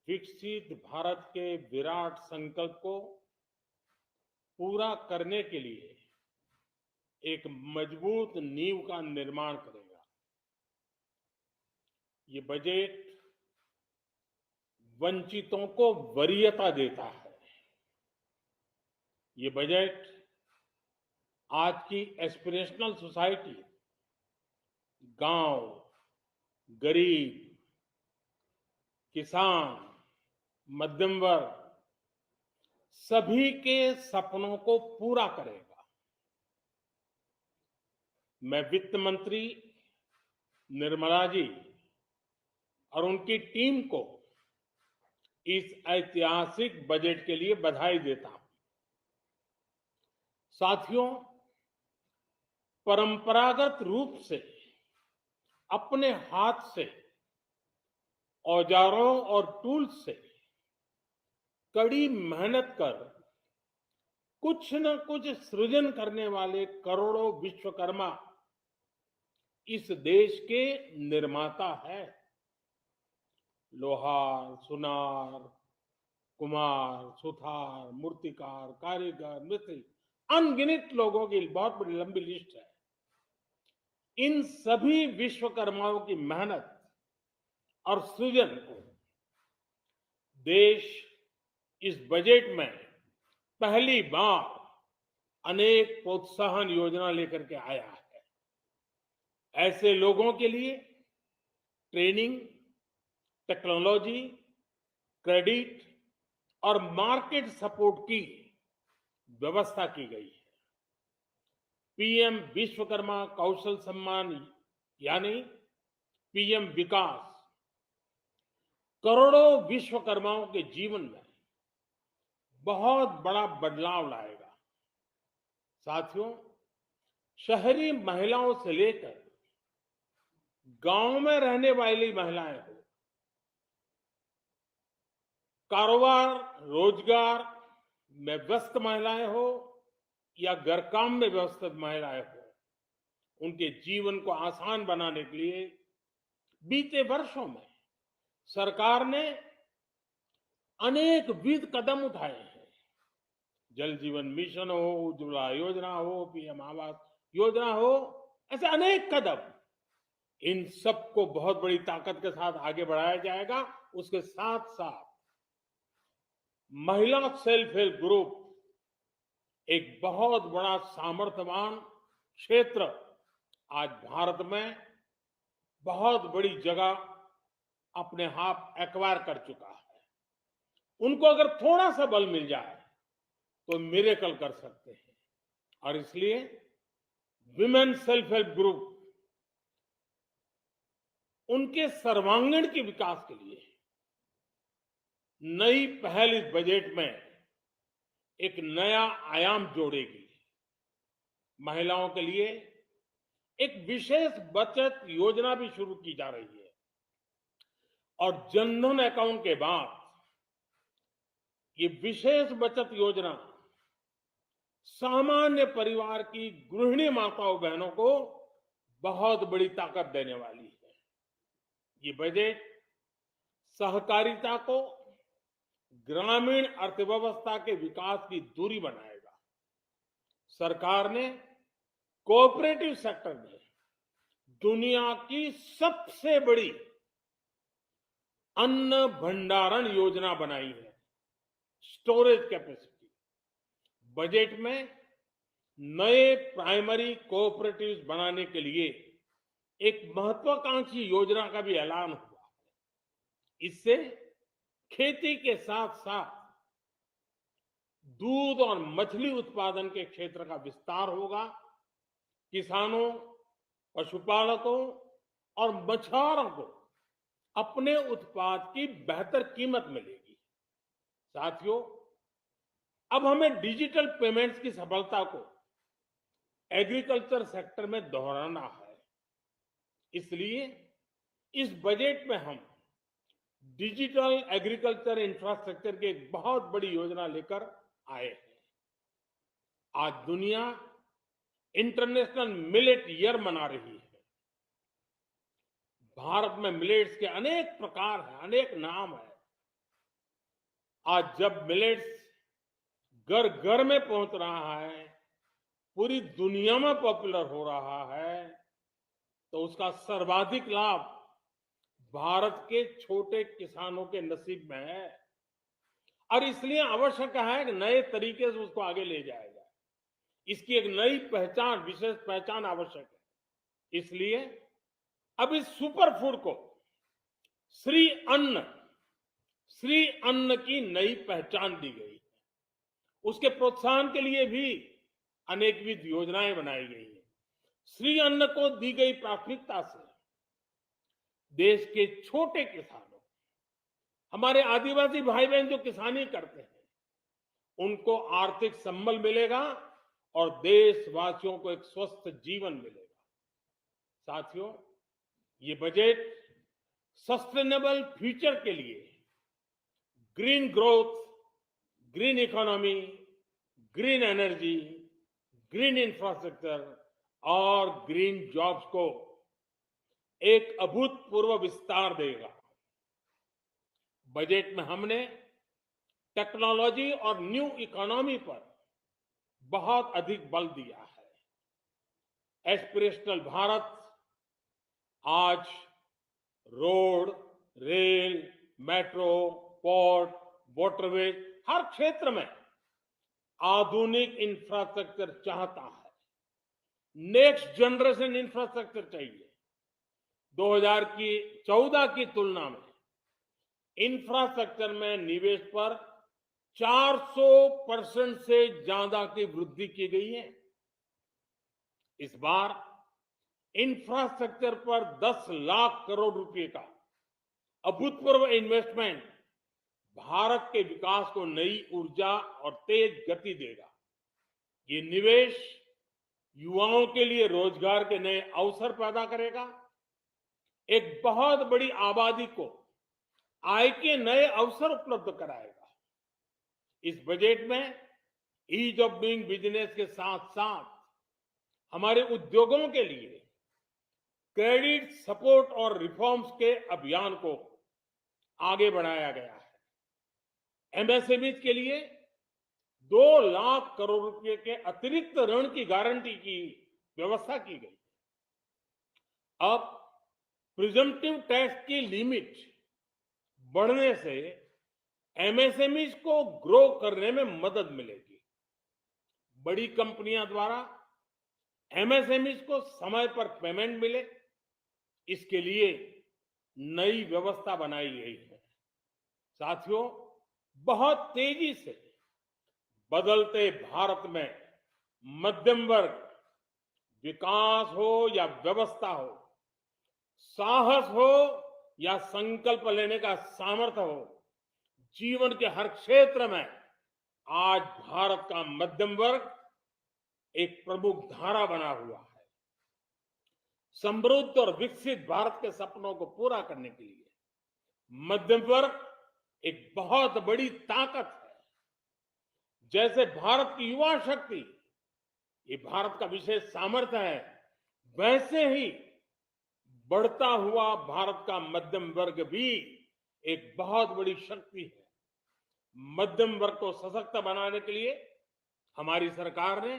विकसित भारत के विराट संकल्प को पूरा करने के लिए एक मजबूत नींव का निर्माण करेगा। ये बजट वंचितों को वरीयता देता है। ये बजट आज की एस्पिरेशनल सोसाइटी, गांव, गरीब, किसान, मध्यम वर्ग, सभी के सपनों को पूरा करेगा। मैं वित्त मंत्री निर्मला जी और उनकी टीम को इस ऐतिहासिक बजट के लिए बधाई देता हूं। साथियों, परंपरागत रूप से अपने हाथ से औजारों और टूल्स से कड़ी मेहनत कर कुछ न कुछ सृजन करने वाले करोड़ों विश्वकर्मा इस देश के निर्माता है। लोहार, सुनार, कुम्हार, सुथार, मूर्तिकार, कारीगर, मिस्त्री, अनगिनत लोगों की बहुत बड़ी लंबी लिस्ट है। इन सभी विश्वकर्माओं की मेहनत और सृजन को देश इस बजट में पहली बार अनेक प्रोत्साहन योजना लेकर के आया है। ऐसे लोगों के लिए ट्रेनिंग, टेक्नोलॉजी, क्रेडिट और मार्केट सपोर्ट की व्यवस्था की गई है। पीएम विश्वकर्मा कौशल सम्मान यानी पीएम विकास करोड़ों विश्वकर्माओं के जीवन में बहुत बड़ा बदलाव लाएगा। साथियों, शहरी महिलाओं से लेकर गांव में रहने वाली महिलाएं हो, कारोबार रोजगार में व्यस्त महिलाएं हो या घर काम में व्यस्त महिलाएं हो, उनके जीवन को आसान बनाने के लिए बीते वर्षों में सरकार ने अनेक विध कदम उठाए हैं। जल जीवन मिशन हो, उज्ज्वला योजना हो, पीएम आवास योजना हो, ऐसे अनेक कदम। इन सबको बहुत बड़ी ताकत के साथ आगे बढ़ाया जाएगा। उसके साथ साथ महिला सेल्फ हेल्प ग्रुप एक बहुत बड़ा सामर्थ्यवान क्षेत्र आज भारत में बहुत बड़ी जगह अपने हाथ एक्वायर कर चुका है। उनको अगर थोड़ा सा बल मिल जाए तो मिरेकल कर सकते हैं। और इसलिए विमेन सेल्फ हेल्प ग्रुप उनके सर्वांगीण के विकास के लिए नई पहल इस बजट में एक नया आयाम जोड़ेगी। महिलाओं के लिए एक विशेष बचत योजना भी शुरू की जा रही है और जनधन अकाउंट के बाद ये विशेष बचत योजना सामान्य परिवार की गृहिणी माताओं बहनों को बहुत बड़ी ताकत देने वाली है। ये बजट सहकारिता को ग्रामीण अर्थव्यवस्था के विकास की धुरी बनाएगा। सरकार ने कोऑपरेटिव सेक्टर में दुनिया की सबसे बड़ी अन्न भंडारण योजना बनाई है, स्टोरेज कैपेसिटी। बजट में नए प्राइमरी कोऑपरेटिव्स बनाने के लिए एक महत्वाकांक्षी योजना का भी ऐलान हुआ। इससे खेती के साथ साथ दूध और मछली उत्पादन के क्षेत्र का विस्तार होगा। किसानों, पशुपालकों और मछुआरों को अपने उत्पाद की बेहतर कीमत मिलेगी। साथियों, अब हमें डिजिटल पेमेंट्स की सफलता को एग्रीकल्चर सेक्टर में दोहराना है। इसलिए इस बजट में हम डिजिटल एग्रीकल्चर इंफ्रास्ट्रक्चर की एक बहुत बड़ी योजना लेकर आए हैं। आज दुनिया इंटरनेशनल मिलेट ईयर मना रही है। भारत में मिलेट्स के अनेक प्रकार हैं, अनेक नाम हैं। आज जब मिलेट्स घर घर में पहुंच रहा है, पूरी दुनिया में पॉपुलर हो रहा है, तो उसका सर्वाधिक लाभ भारत के छोटे किसानों के नसीब में है। और इसलिए आवश्यक है कि नए तरीके से उसको आगे ले जाया जाए। इसकी एक नई पहचान, विशेष पहचान आवश्यक है। इसलिए अब इस सुपर फूड को श्री अन्न श्री अन्न की नई पहचान दी गई है। उसके प्रोत्साहन के लिए भी अनेकविध योजनाएं बनाई गई है। श्री अन्न को दी गई प्राथमिकता से देश के छोटे किसानों, हमारे आदिवासी भाई बहन जो किसानी करते हैं, उनको आर्थिक संबल मिलेगा और देशवासियों को एक स्वस्थ जीवन मिलेगा। साथियों, ये बजट सस्टेनेबल फ्यूचर के लिए green growth, green economy, green energy, green infrastructure और ग्रीन जॉब्स को एक अभूतपूर्व विस्तार देगा। बजट में हमने टेक्नोलॉजी और न्यू इकोनॉमी पर बहुत अधिक बल दिया है। एस्पिरेशनल भारत आज road, rail, metro, port, waterways, हर क्षेत्र में आधुनिक इंफ्रास्ट्रक्चर चाहता है। नेक्स्ट जनरेशन इंफ्रास्ट्रक्चर चाहिए। 2014 की तुलना में इंफ्रास्ट्रक्चर में निवेश पर 400% से ज्यादा की वृद्धि की गई है। इस बार इंफ्रास्ट्रक्चर पर 10 लाख करोड़ रुपए का अभूतपूर्व इन्वेस्टमेंट भारत के विकास को नई ऊर्जा और तेज गति देगा। ये निवेश युवाओं के लिए रोजगार के नए अवसर पैदा करेगा, एक बहुत बड़ी आबादी को आय के नए अवसर उपलब्ध कराएगा। इस बजट में ईज ऑफ डूइंग बिजनेस के साथ साथ हमारे उद्योगों के लिए क्रेडिट सपोर्ट और रिफॉर्म्स के अभियान को आगे बढ़ाया गया है। एमएसएमई के लिए 2 लाख करोड़ रुपए के अतिरिक्त ऋण की गारंटी की व्यवस्था की गई। अब प्रिजम्पटिव टैक्स की लिमिट बढ़ने से एमएसएमई को ग्रो करने में मदद मिलेगी। बड़ी कंपनियां द्वारा एमएसएमई को समय पर पेमेंट मिले, इसके लिए नई व्यवस्था बनाई गई है। साथियों, बहुत तेजी से बदलते भारत में मध्यम वर्ग, विकास हो या व्यवस्था हो, साहस हो या संकल्प लेने का सामर्थ्य हो, जीवन के हर क्षेत्र में आज भारत का मध्यम वर्ग एक प्रमुख धारा बना हुआ है। समृद्ध और विकसित भारत के सपनों को पूरा करने के लिए मध्यम वर्ग एक बहुत बड़ी ताकत है। जैसे भारत की युवा शक्ति ये भारत का विशेष सामर्थ्य है, वैसे ही बढ़ता हुआ भारत का मध्यम वर्ग भी एक बहुत बड़ी शक्ति है। मध्यम वर्ग को सशक्त बनाने के लिए हमारी सरकार ने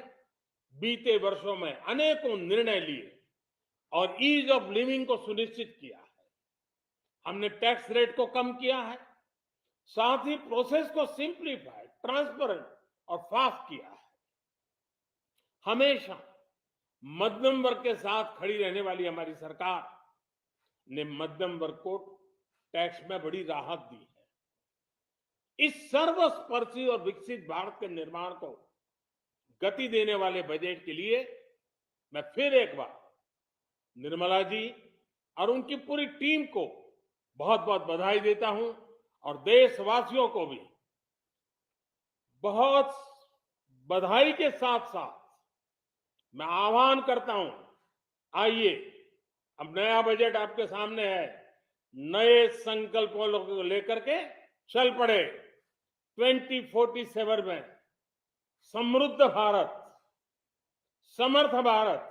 बीते वर्षों में अनेकों निर्णय लिए और ईज ऑफ लिविंग को सुनिश्चित किया है। हमने टैक्स रेट को कम किया है, साथ ही प्रोसेस को सिंप्लीफाई, ट्रांसपेरेंट और फास्ट किया है। हमेशा मध्यम वर्ग के साथ खड़ी रहने वाली हमारी सरकार ने मध्यम वर्ग को टैक्स में बड़ी राहत दी है। इस सर्वस्पर्शी और विकसित भारत के निर्माण को गति देने वाले बजट के लिए मैं फिर एक बार निर्मला जी और उनकी पूरी टीम को बहुत बहुत बधाई देता हूं और देशवासियों को भी बहुत बधाई के साथ साथ मैं आह्वान करता हूं, आइए अब नया बजट आपके सामने है, नए संकल्पों को लेकर के चल पड़े। 2047 में समृद्ध भारत, समर्थ भारत,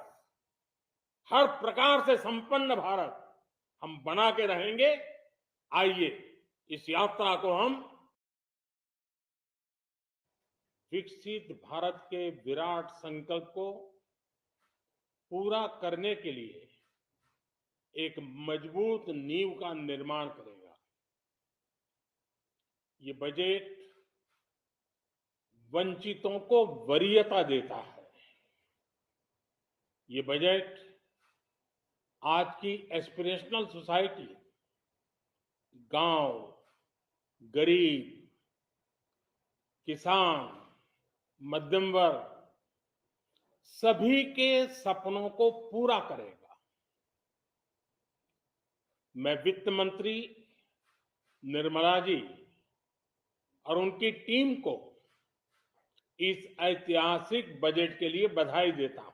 हर प्रकार से संपन्न भारत हम बना के रहेंगे। आइए इस यात्रा को हम विकसित भारत के विराट संकल्प को पूरा करने के लिए एक मजबूत नींव का निर्माण करेगा। ये बजट वंचितों को वरीयता देता है। ये बजट आज की एस्पिरेशनल सोसाइटी, गांव, गरीब, किसान, मध्यम वर्ग, सभी के सपनों को पूरा करेगा। मैं वित्त मंत्री निर्मला जी और उनकी टीम को इस ऐतिहासिक बजट के लिए बधाई देता हूं।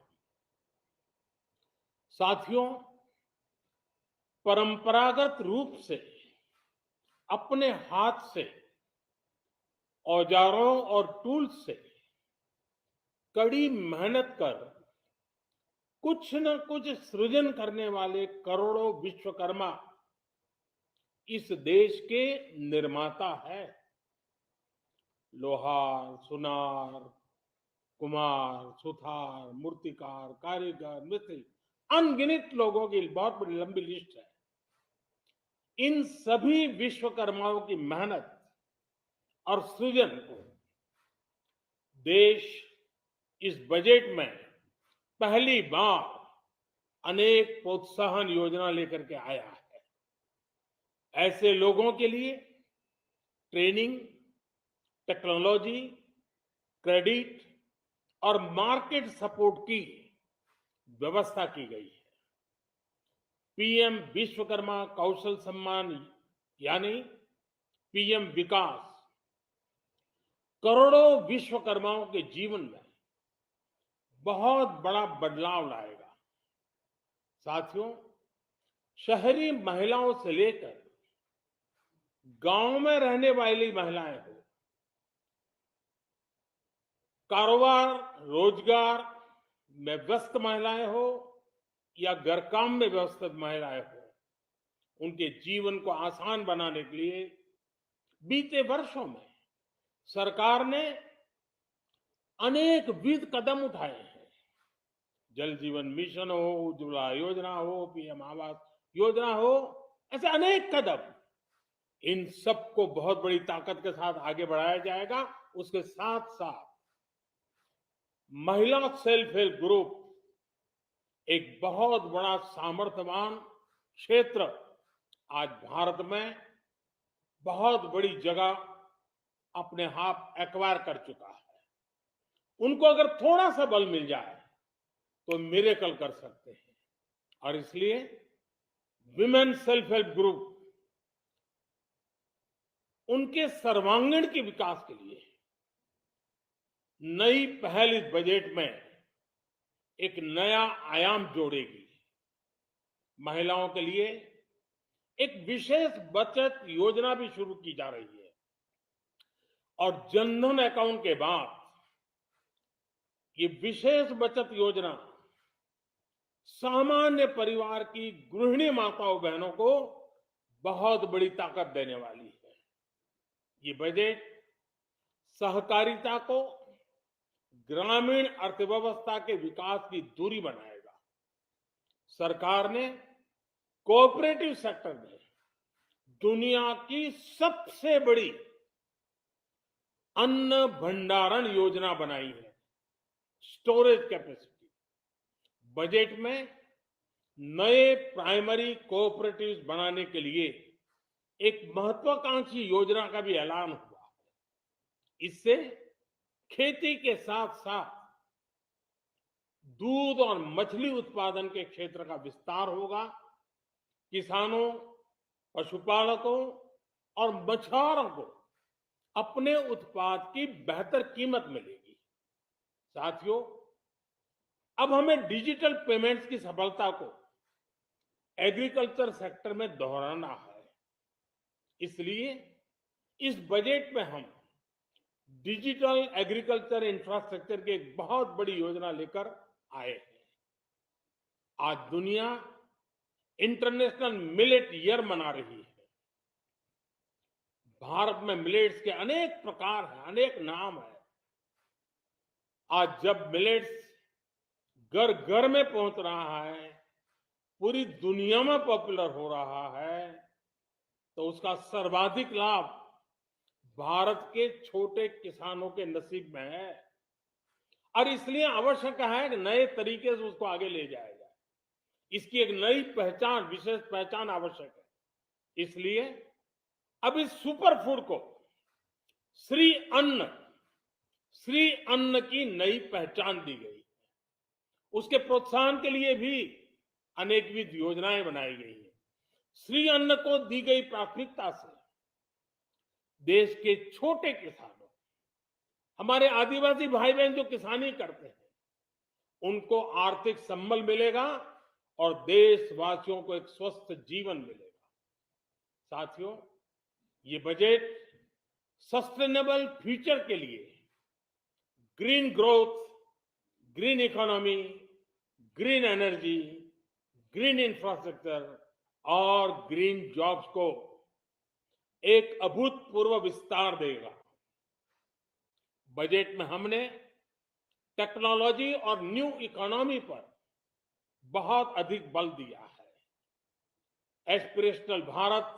साथियों, परंपरागत रूप से अपने हाथ से औजारों और टूल्स से कड़ी मेहनत कर कुछ न कुछ सृजन करने वाले करोड़ों विश्वकर्मा इस देश के निर्माता है। लोहार, सुनार, कुम्हार, सुथार, मूर्तिकार, कारीगर, मिस्त्री, अनगिनत लोगों की बहुत बड़ी लंबी लिस्ट है। इन सभी विश्वकर्माओं की मेहनत और सृजन को देश इस बजट में पहली बार अनेक प्रोत्साहन योजना लेकर के आया है। ऐसे लोगों के लिए ट्रेनिंग, टेक्नोलॉजी, क्रेडिट और मार्केट सपोर्ट की व्यवस्था की गई है। पीएम विश्वकर्मा कौशल सम्मान यानी पीएम विकास करोड़ों विश्वकर्माओं के जीवन में बहुत बड़ा बदलाव लाएगा। साथियों, शहरी महिलाओं से लेकर गांव में रहने वाली महिलाएं हो, कारोबार रोजगार में व्यस्त महिलाएं हो या घर काम में व्यस्त महिलाएं हो, उनके जीवन को आसान बनाने के लिए बीते वर्षों में सरकार ने अनेक विध कदम उठाए हैं। जल जीवन मिशन हो, उज्ज्वला योजना हो, पीएम आवास योजना हो, ऐसे अनेक कदम। इन सबको बहुत बड़ी ताकत के साथ आगे बढ़ाया जाएगा। उसके साथ साथ महिला सेल्फ हेल्प ग्रुप एक बहुत बड़ा सामर्थ्यवान क्षेत्र आज भारत में बहुत बड़ी जगह अपने हाथ एक्वायर कर चुका है। उनको अगर थोड़ा सा बल मिल जाए तो मिरेकल कर सकते हैं। और इसलिए विमेन सेल्फ हेल्प ग्रुप उनके सर्वांगीण के विकास के लिए नई पहल इस बजट में एक नया आयाम जोड़ेगी। महिलाओं के लिए एक विशेष बचत योजना भी शुरू की जा रही है और जनधन अकाउंट के बाद ये विशेष बचत योजना सामान्य परिवार की गृहिणी माताओं बहनों को बहुत बड़ी ताकत देने वाली है। ये बजट सहकारिता को ग्रामीण अर्थव्यवस्था के विकास की धुरी बनाएगा। सरकार ने कोऑपरेटिव सेक्टर में दुनिया की सबसे बड़ी अन्न भंडारण योजना बनाई है, स्टोरेज कैपेसिटी। बजट में नए प्राइमरी कोऑपरेटिव्स बनाने के लिए एक महत्वाकांक्षी योजना का भी ऐलान हुआ। इससे खेती के साथ साथ दूध और मछली उत्पादन के क्षेत्र का विस्तार होगा। किसानों, पशुपालकों और मछुआरों को अपने उत्पाद की बेहतर कीमत मिलेगी। साथियों, अब हमें डिजिटल पेमेंट्स की सफलता को एग्रीकल्चर सेक्टर में दोहराना है। इसलिए इस बजट में हम डिजिटल एग्रीकल्चर इंफ्रास्ट्रक्चर की एक बहुत बड़ी योजना लेकर आए हैं। आज दुनिया इंटरनेशनल मिलेट ईयर मना रही है। भारत में मिलेट्स के अनेक प्रकार हैं, अनेक नाम हैं। आज जब मिलेट्स घर घर में पहुंच रहा है, पूरी दुनिया में पॉपुलर हो रहा है, तो उसका सर्वाधिक लाभ भारत के छोटे किसानों के नसीब में है। और इसलिए आवश्यक है कि नए तरीके से उसको आगे ले जाया जाए। इसकी एक नई पहचान, विशेष पहचान आवश्यक है। इसलिए अब इस सुपर फूड को श्री अन्न श्री अन्न की नई पहचान दी गई। उसके प्रोत्साहन के लिए भी अनेकविध योजनाएं बनाई गई है। श्री अन्न को दी गई प्राथमिकता से देश के छोटे किसानों, हमारे आदिवासी भाई बहन जो किसानी करते हैं, उनको आर्थिक संबल मिलेगा और देशवासियों को एक स्वस्थ जीवन मिलेगा। साथियों, ये बजट सस्टेनेबल फ्यूचर के लिए green growth, green economy, green energy, green infrastructure और ग्रीन जॉब्स को एक अभूतपूर्व विस्तार देगा। बजट में हमने टेक्नोलॉजी और न्यू इकोनॉमी पर बहुत अधिक बल दिया है। एस्पिरेशनल भारत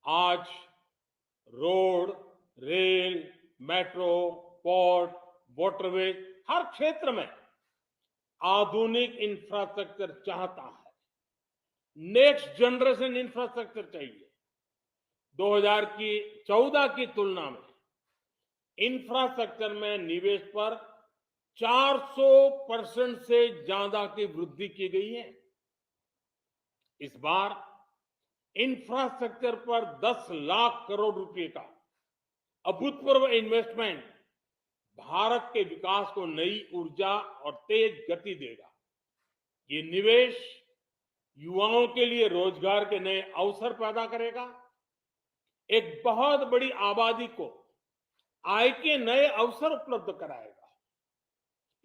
आज road, rail, metro, port, waterway, हर क्षेत्र में आधुनिक इंफ्रास्ट्रक्चर चाहता है। नेक्स्ट जनरेशन इंफ्रास्ट्रक्चर चाहिए। 2014 की तुलना में इंफ्रास्ट्रक्चर में निवेश पर 400% से ज्यादा की वृद्धि की गई है। इस बार इंफ्रास्ट्रक्चर पर 10 लाख करोड़ रुपए का अभूतपूर्व इन्वेस्टमेंट भारत के विकास को नई ऊर्जा और तेज गति देगा। ये निवेश युवाओं के लिए रोजगार के नए अवसर पैदा करेगा, एक बहुत बड़ी आबादी को आय के नए अवसर उपलब्ध कराएगा।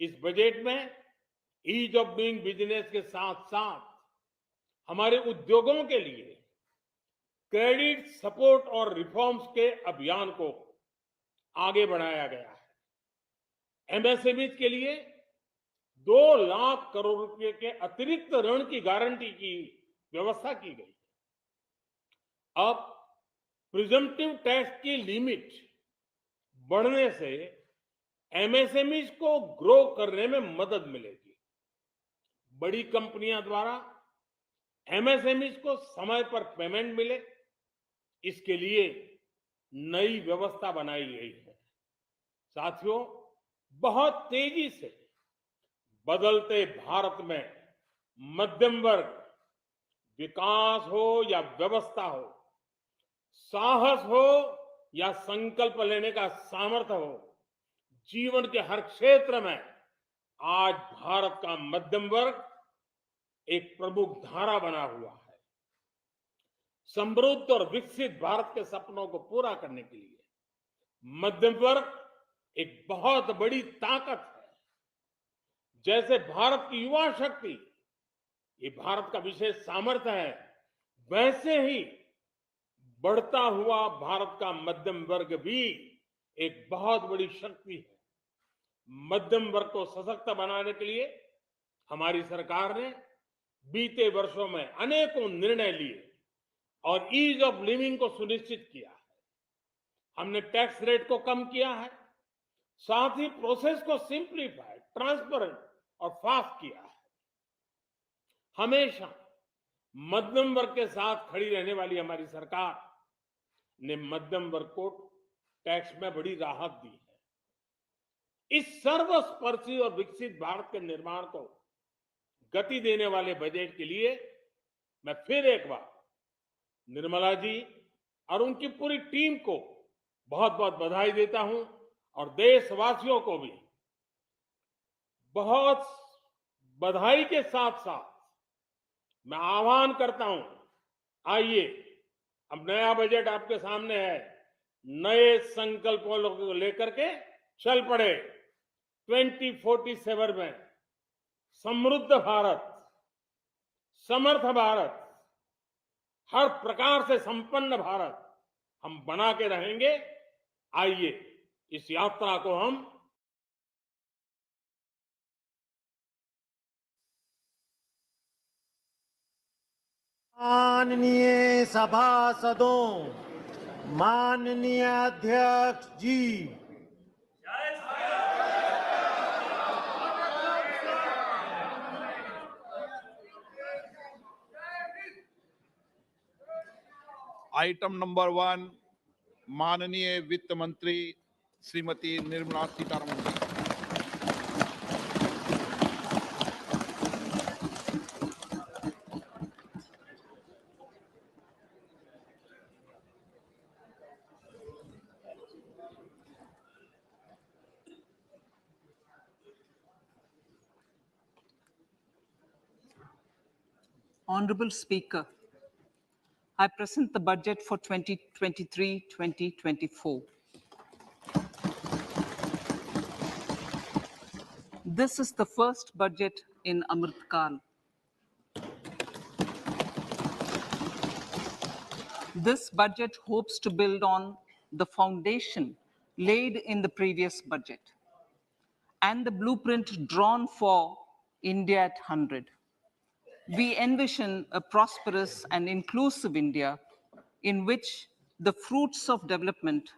इस बजट में ईज ऑफ डूइंग बिजनेस के साथ साथ हमारे उद्योगों के लिए क्रेडिट सपोर्ट और रिफॉर्म्स के अभियान को आगे बढ़ाया गया है। एमएसएमईज के लिए 2 लाख करोड़ रुपए के अतिरिक्त ऋण की गारंटी की व्यवस्था की गई। अब प्रिजम्पटिव टैक्स की लिमिट बढ़ने से एमएसएमईज को ग्रो करने में मदद मिलेगी। बड़ी कंपनियों द्वारा एमएसएमईज को समय पर पेमेंट मिले, इसके लिए नई व्यवस्था बनाई गई है। साथियों, बहुत तेजी से बदलते भारत में मध्यम वर्ग, विकास हो या व्यवस्था हो, साहस हो या संकल्प लेने का सामर्थ्य हो, जीवन के हर क्षेत्र में आज भारत का मध्यम वर्ग एक प्रमुख धारा बना हुआ है। समृद्ध और विकसित भारत के सपनों को पूरा करने के लिए मध्यम वर्ग एक बहुत बड़ी ताकत है। जैसे भारत की युवा शक्ति ये भारत का विशेष सामर्थ्य है, वैसे ही बढ़ता हुआ भारत का मध्यम वर्ग भी एक बहुत बड़ी शक्ति है। मध्यम वर्ग को सशक्त बनाने के लिए हमारी सरकार ने बीते वर्षों में अनेकों निर्णय लिए और ईज ऑफ लिविंग को सुनिश्चित किया है। हमने टैक्स रेट को कम किया है, साथ ही प्रोसेस को सिंप्लीफाई, ट्रांसपेरेंट और फास्ट किया है। हमेशा मध्यम वर्ग के साथ खड़ी रहने वाली हमारी सरकार ने मध्यम वर्ग को टैक्स में बड़ी राहत दी है। इस सर्वस्पर्शी और विकसित भारत के निर्माण को गति देने वाले बजट के लिए मैं फिर एक बार निर्मला जी और उनकी पूरी टीम को बहुत बहुत बधाई देता हूं और देशवासियों को भी बहुत बधाई के साथ साथ मैं आह्वान करता हूं, आइए अब नया बजट आपके सामने है, नए संकल्पों को लेकर के चल पड़े। 2047 में समृद्ध भारत, समर्थ भारत, हर प्रकार से संपन्न भारत हम बना के रहेंगे। आइए इस यात्रा को हम माननीय सभासदों, माननीय अध्यक्ष जी, आइटम नंबर 1, माननीय वित्त मंत्री Shrimati Nirmala Sitharaman ji. Honorable Speaker, I present the budget for 2023-2024. This is the first budget in Amrit Kal. This budget hopes to build on the foundation laid in the previous budget and the blueprint drawn for India at 100. We envision a prosperous and inclusive India in which the fruits of development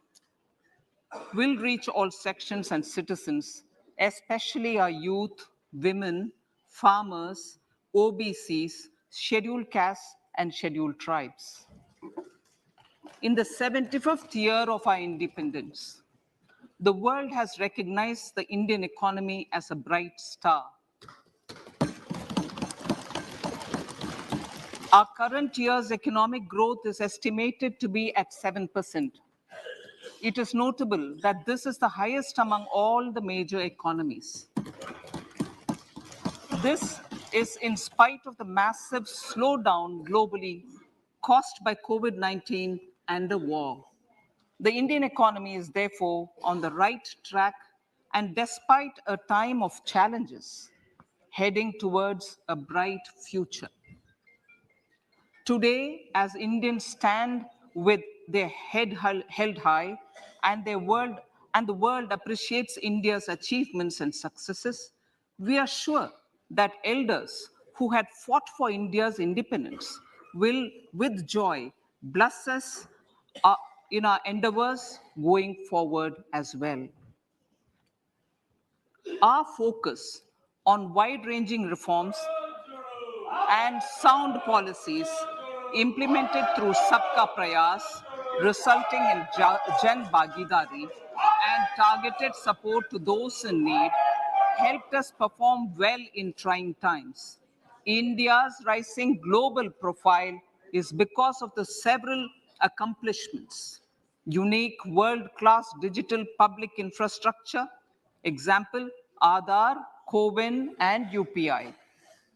will reach all sections and citizens, especially our youth, women, farmers, OBCs, scheduled castes, and scheduled tribes. In the 75th year of our independence, the world has recognized the Indian economy as a bright star. Our current year's economic growth is estimated to be at 7%. It is notable that this is the highest among all the major economies. This is in spite of the massive slowdown globally caused by COVID-19 and the war. The Indian economy is therefore on the right track and despite a time of challenges, heading towards a bright future. Today, as Indians stand with their head held high and the world appreciates India's achievements and successes, we are sure that elders who had fought for India's independence will, with joy, bless us in our endeavors going forward as well. Our focus on wide-ranging reforms and sound policies implemented through Sabka Prayas, resulting in Jan Bhagidari and targeted support to those in need, helped us perform well in trying times. India's rising global profile is because of the several accomplishments. Unique world-class digital public infrastructure, example, Aadhaar, CoWIN, and UPI.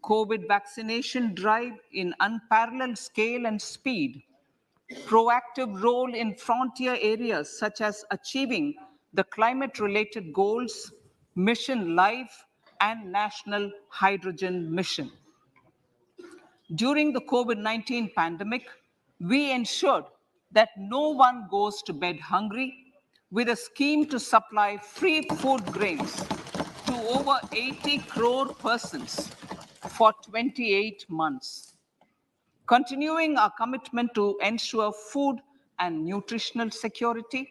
COVID vaccination drive in unparalleled scale and speed, proactive role in frontier areas such as achieving the climate-related goals, Mission Life, and National Hydrogen Mission. During the COVID-19 pandemic, we ensured that no one goes to bed hungry with a scheme to supply free food grains to over 80 crore persons for 28 months. Continuing our commitment to ensure food and nutritional security,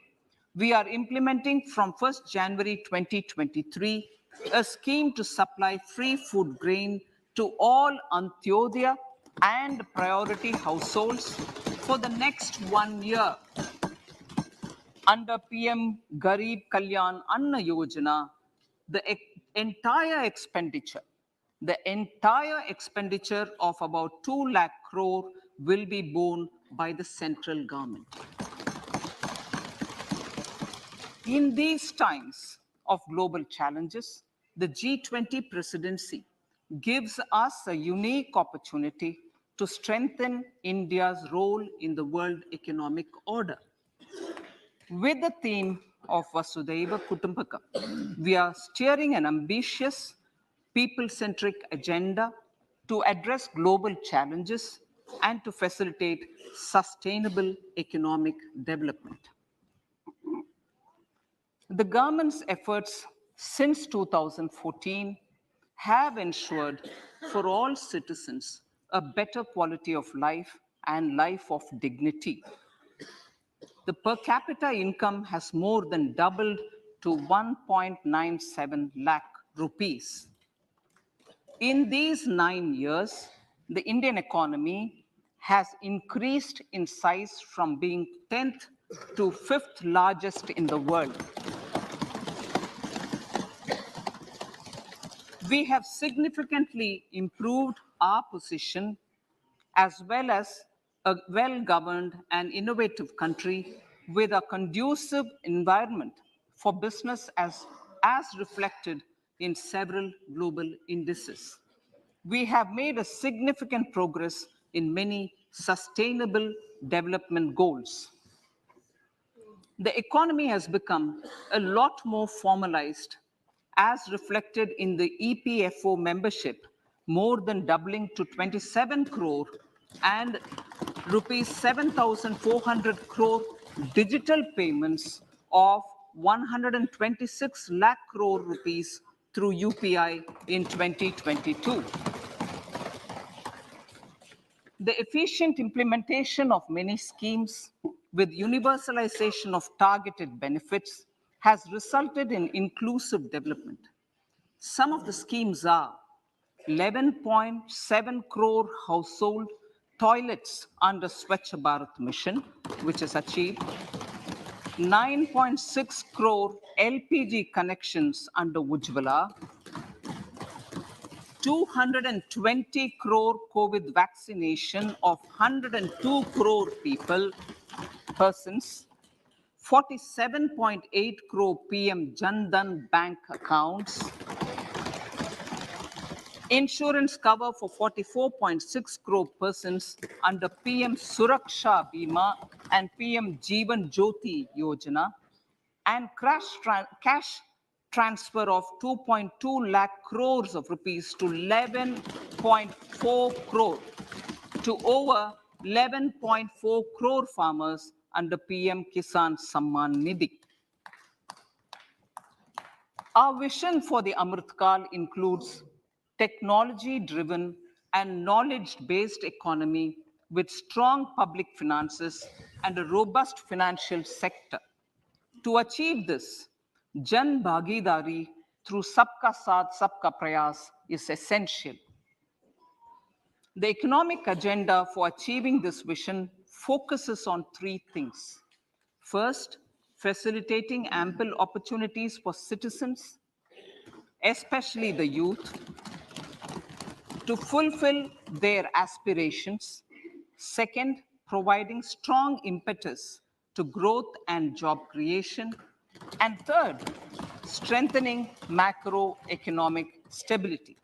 we are implementing from 1st January 2023 a scheme to supply free food grain to all Antyodaya and priority households for the next 1 year. Under PM Garib Kalyan Anna Yojana, the entire expenditure of about 2 lakh crore will be borne by the central government. In these times of global challenges, the G20 presidency gives us a unique opportunity to strengthen India's role in the world economic order. With the theme of Vasudhaiva Kutumbakam, we are steering an ambitious, people-centric agenda to address global challenges and to facilitate sustainable economic development. The government's efforts since 2014 have ensured for all citizens a better quality of life and life of dignity. The per capita income has more than doubled to 1.97 lakh rupees. In these 9 years, the Indian economy has increased in size from being 10th to 5th largest in the world. We have significantly improved our position as well as a well-governed and innovative country with a conducive environment for business as reflected in several global indices. We have made a significant progress in many sustainable development goals. The economy has become a lot more formalized as reflected in the EPFO membership, more than doubling to 27 crore and rupees 7,400 crore digital payments of 126 lakh crore rupees through UPI in 2022. The efficient implementation of many schemes with universalization of targeted benefits has resulted in inclusive development. Some of the schemes are 11.7 crore household toilets under Swachh Bharat mission, which is achieved, 9.6 crore LPG connections under Ujjwala, 220 crore COVID vaccination of 102 crore persons, 47.8 crore PM Jan Dhan bank accounts, insurance cover for 44.6 crore persons under PM Suraksha Bima and PM Jeevan Jyoti Yojana, and cash transfer of 2.2 lakh crores of rupees to 11.4 crore to over 11.4 crore farmers under PM Kisan Samman Nidhi. Our vision for the Amrit Kal includes technology-driven and knowledge-based economy with strong public finances and a robust financial sector. To achieve this, Jan Bhagidari through Sabka Saath, Sabka Prayas is essential. The economic agenda for achieving this vision focuses on three things. First, facilitating ample opportunities for citizens, especially the youth, to fulfill their aspirations. Second, providing strong impetus to growth and job creation. And third, strengthening macroeconomic stability.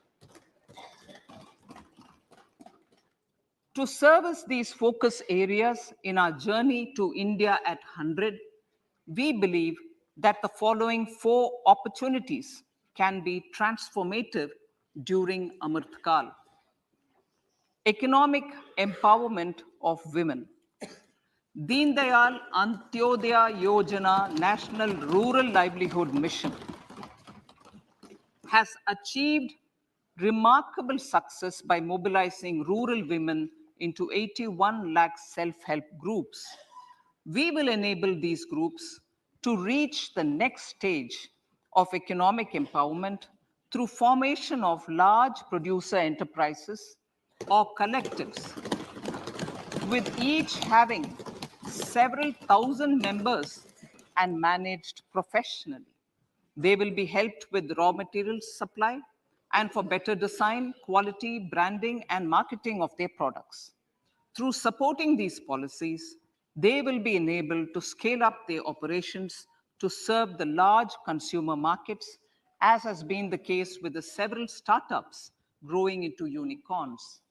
To service these focus areas in our journey to India at 100, we believe that the following four opportunities can be transformative during Amrit Kal. Economic empowerment of women. Deen Dayal Antyodaya Yojana National Rural Livelihood Mission has achieved remarkable success by mobilizing rural women into 81 lakh self-help groups. We will enable these groups to reach the next stage of economic empowerment through formation of large producer enterprises or collectives, with each having several thousand members and managed professionally. They will be helped with raw materials supply and for better design, quality, branding, and marketing of their products. Through supporting these policies, they will be enabled to scale up their operations to serve the large consumer markets, as has been the case with the several startups growing into unicorns.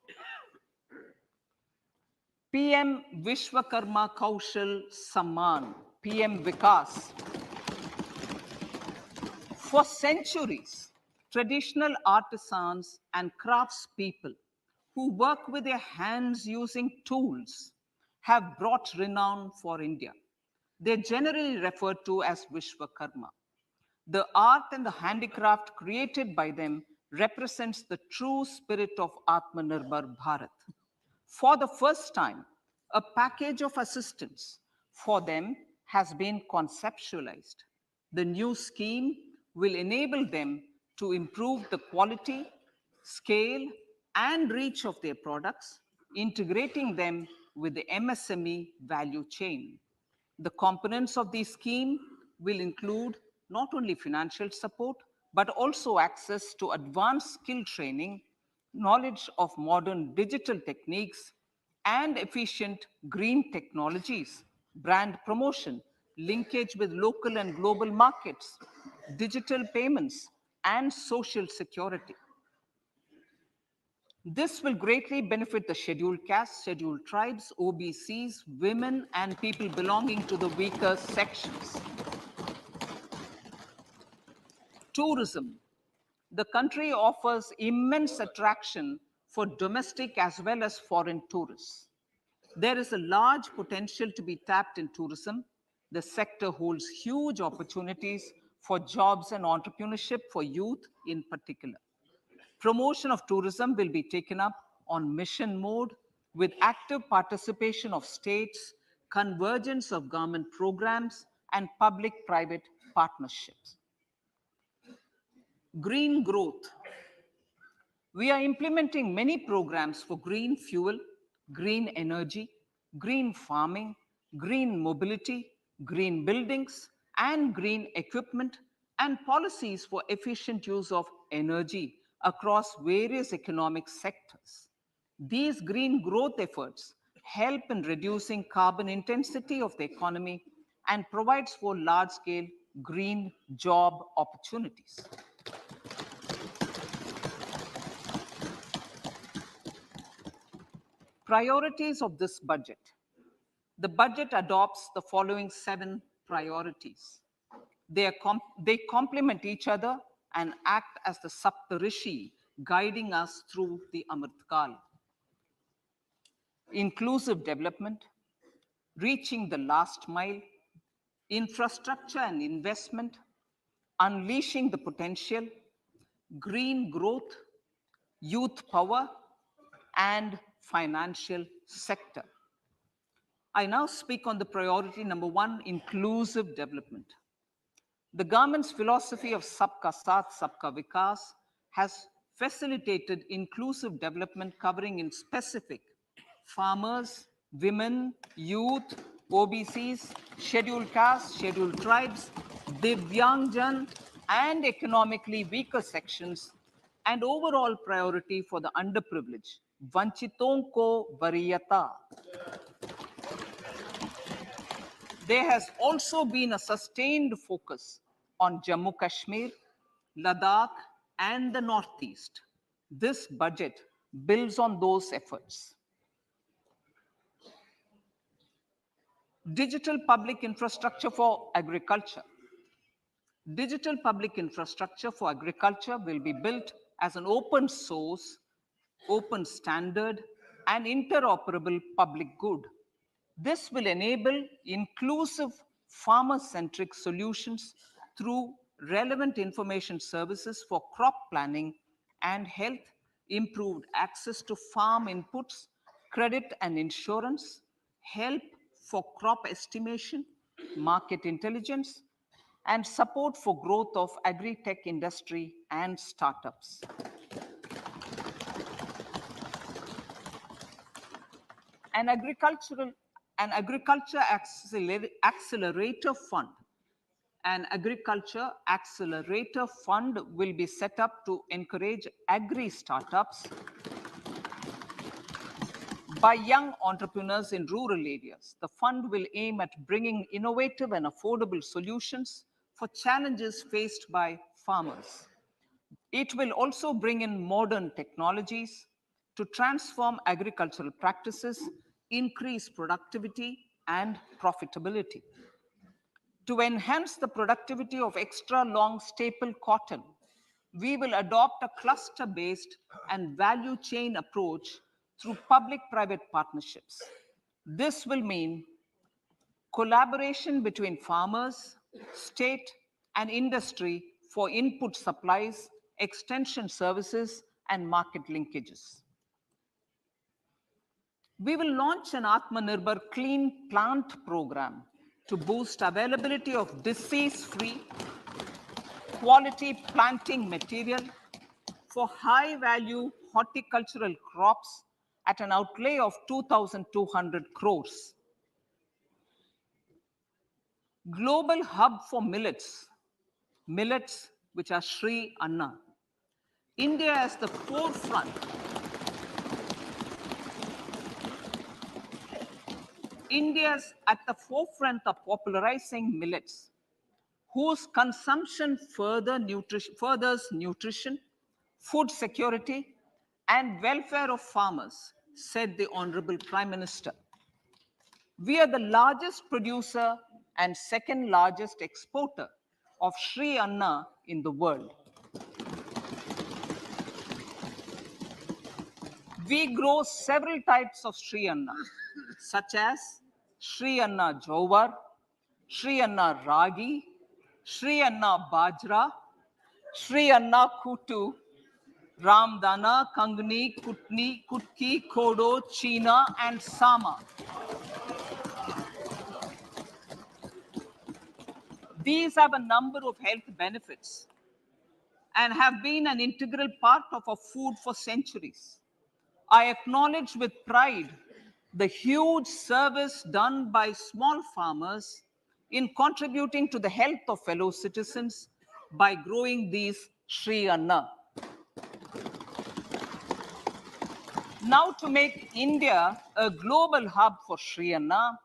PM Vishwakarma Kaushal Samman, PM Vikas. For centuries, traditional artisans and craftspeople who work with their hands using tools have brought renown for India. They're generally referred to as Vishwakarma. The art and the handicraft created by them represents the true spirit of Atmanirbhar Bharat. For the first time, a package of assistance for them has been conceptualized. The new scheme will enable them to improve the quality, scale, and reach of their products, integrating them with the MSME value chain. The components of the scheme will include not only financial support, but also access to advanced skill training, knowledge of modern digital techniques, and efficient green technologies, brand promotion, linkage with local and global markets, digital payments, and social security. This will greatly benefit the scheduled castes, scheduled tribes, OBCs, women, and people belonging to the weaker sections. Tourism. The country offers immense attraction for domestic as well as foreign tourists. There is a large potential to be tapped in tourism. The sector holds huge opportunities for jobs and entrepreneurship for youth in particular. Promotion of tourism will be taken up on mission mode with active participation of states, convergence of government programs, and public-private partnerships. Green growth. We are implementing many programs for green fuel, green energy, green farming, green mobility, green buildings, and green equipment, and policies for efficient use of energy across various economic sectors. These green growth efforts help in reducing carbon intensity of the economy and provides for large-scale green job opportunities. Priorities of this budget. The budget adopts the following 7 priorities. They complement each other and act as the Saptarishi guiding us through the Amritkal. Inclusive development, reaching the last mile, infrastructure and investment, unleashing the potential, green growth, youth power, and financial sector. I now speak on the priority number 1, inclusive development. The government's philosophy of Sabka Saath, Sabka Vikas has facilitated inclusive development covering in specific farmers, women, youth, OBCs, scheduled castes, scheduled tribes, Divyangjan, and economically weaker sections, and overall priority for the underprivileged. Vanchiton ko variyata. There has also been a sustained focus on Jammu Kashmir, Ladakh, and the Northeast. This budget builds on those efforts. Digital public infrastructure for agriculture. Digital public infrastructure for agriculture will be built as an open source, open standard, and interoperable public good. This will enable inclusive farmer-centric solutions through relevant information services for crop planning and health, improved access to farm inputs, credit and insurance, help for crop estimation, market intelligence, and support for growth of agri-tech industry and startups. An agriculture accelerator fund. An agriculture accelerator fund will be set up to encourage agri startups by young entrepreneurs in rural areas. The fund will aim at bringing innovative and affordable solutions for challenges faced by farmers. It will also bring in modern technologies to transform agricultural practices, increase productivity and profitability. To enhance the productivity of extra long staple cotton, we will adopt a cluster-based and value chain approach through public-private partnerships. This will mean collaboration between farmers, state, and industry for input supplies, extension services, and market linkages. We will launch an Atmanirbhar Clean Plant program to boost availability of disease-free, quality planting material for high-value horticultural crops at an outlay of 2,200 crores. Global hub for millets, which are Sri Anna. India is the forefront. India's at the forefront of popularizing millets, whose consumption furthers nutrition, food security, and welfare of farmers, said the Honorable Prime Minister. We are the largest producer and second largest exporter of Sri Anna in the world. We grow several types of Sri Anna, such as Sri Anna Jowar, Sri Anna Ragi, Sri Anna Bajra, Sri Anna Kutu, Ramdana, Kangni, Kutni, Kutki, Kodo, China, and Sama. These have a number of health benefits and have been an integral part of our food for centuries. I acknowledge with pride the huge service done by small farmers in contributing to the health of fellow citizens by growing these Sri Anna. Now, to make India a global hub for Sri Anna,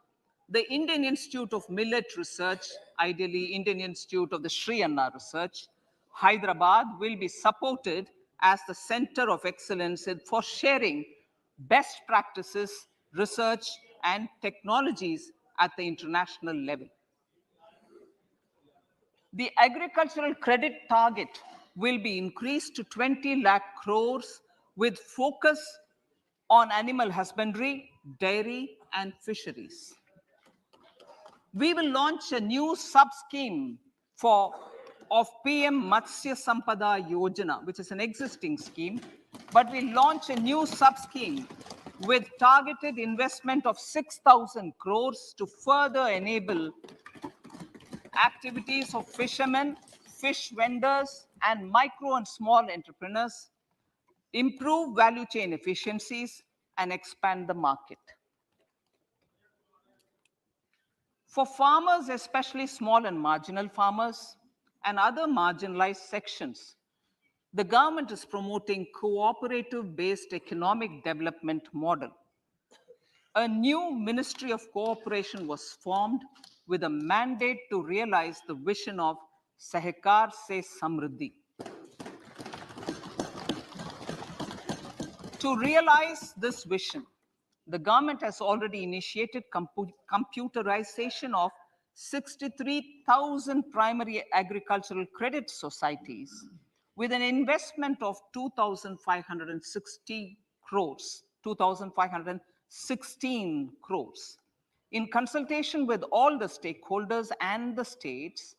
the Indian Institute of Millet Research, ideally Indian Institute of the Sri Anna Research, Hyderabad, will be supported as the center of excellence for sharing best practices, research, and technologies at the international level. The agricultural credit target will be increased to 20 lakh crores with focus on animal husbandry, dairy, and fisheries. We will launch a new sub-scheme of PM Matsya Sampada Yojana, which is an existing scheme, but we launch a new sub-scheme with targeted investment of 6,000 crores to further enable activities of fishermen, fish vendors, and micro and small entrepreneurs, improve value chain efficiencies, and expand the market. For farmers, especially small and marginal farmers and other marginalized sections, the government is promoting cooperative-based economic development model. A new Ministry of Cooperation was formed with a mandate to realize the vision of Sahkar Se Samriddhi. To realize this vision, the government has already initiated computerization of 63,000 primary agricultural credit societies with an investment of 2,560 crores, 2,516 crores. In consultation with all the stakeholders and the states,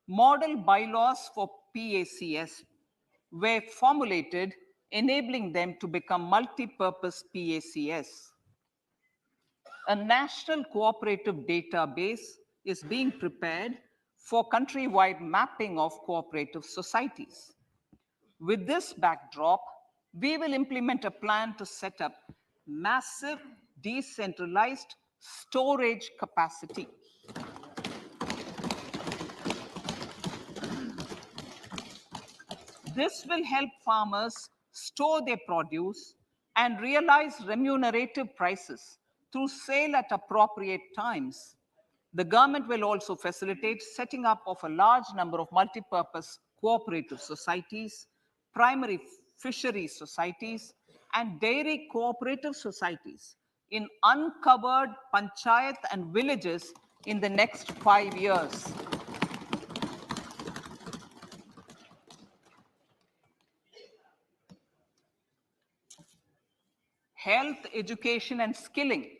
model bylaws for PACS were formulated, enabling them to become multi-purpose PACS. A national cooperative database is being prepared for countrywide mapping of cooperative societies. With this backdrop, we will implement a plan to set up massive decentralized storage capacity. This will help farmers store their produce and realize remunerative prices through sale at appropriate times. The government will also facilitate setting up of a large number of multi-purpose cooperative societies, primary fishery societies, and dairy cooperative societies in uncovered panchayat and villages in the next 5 years. Health, education, and skilling.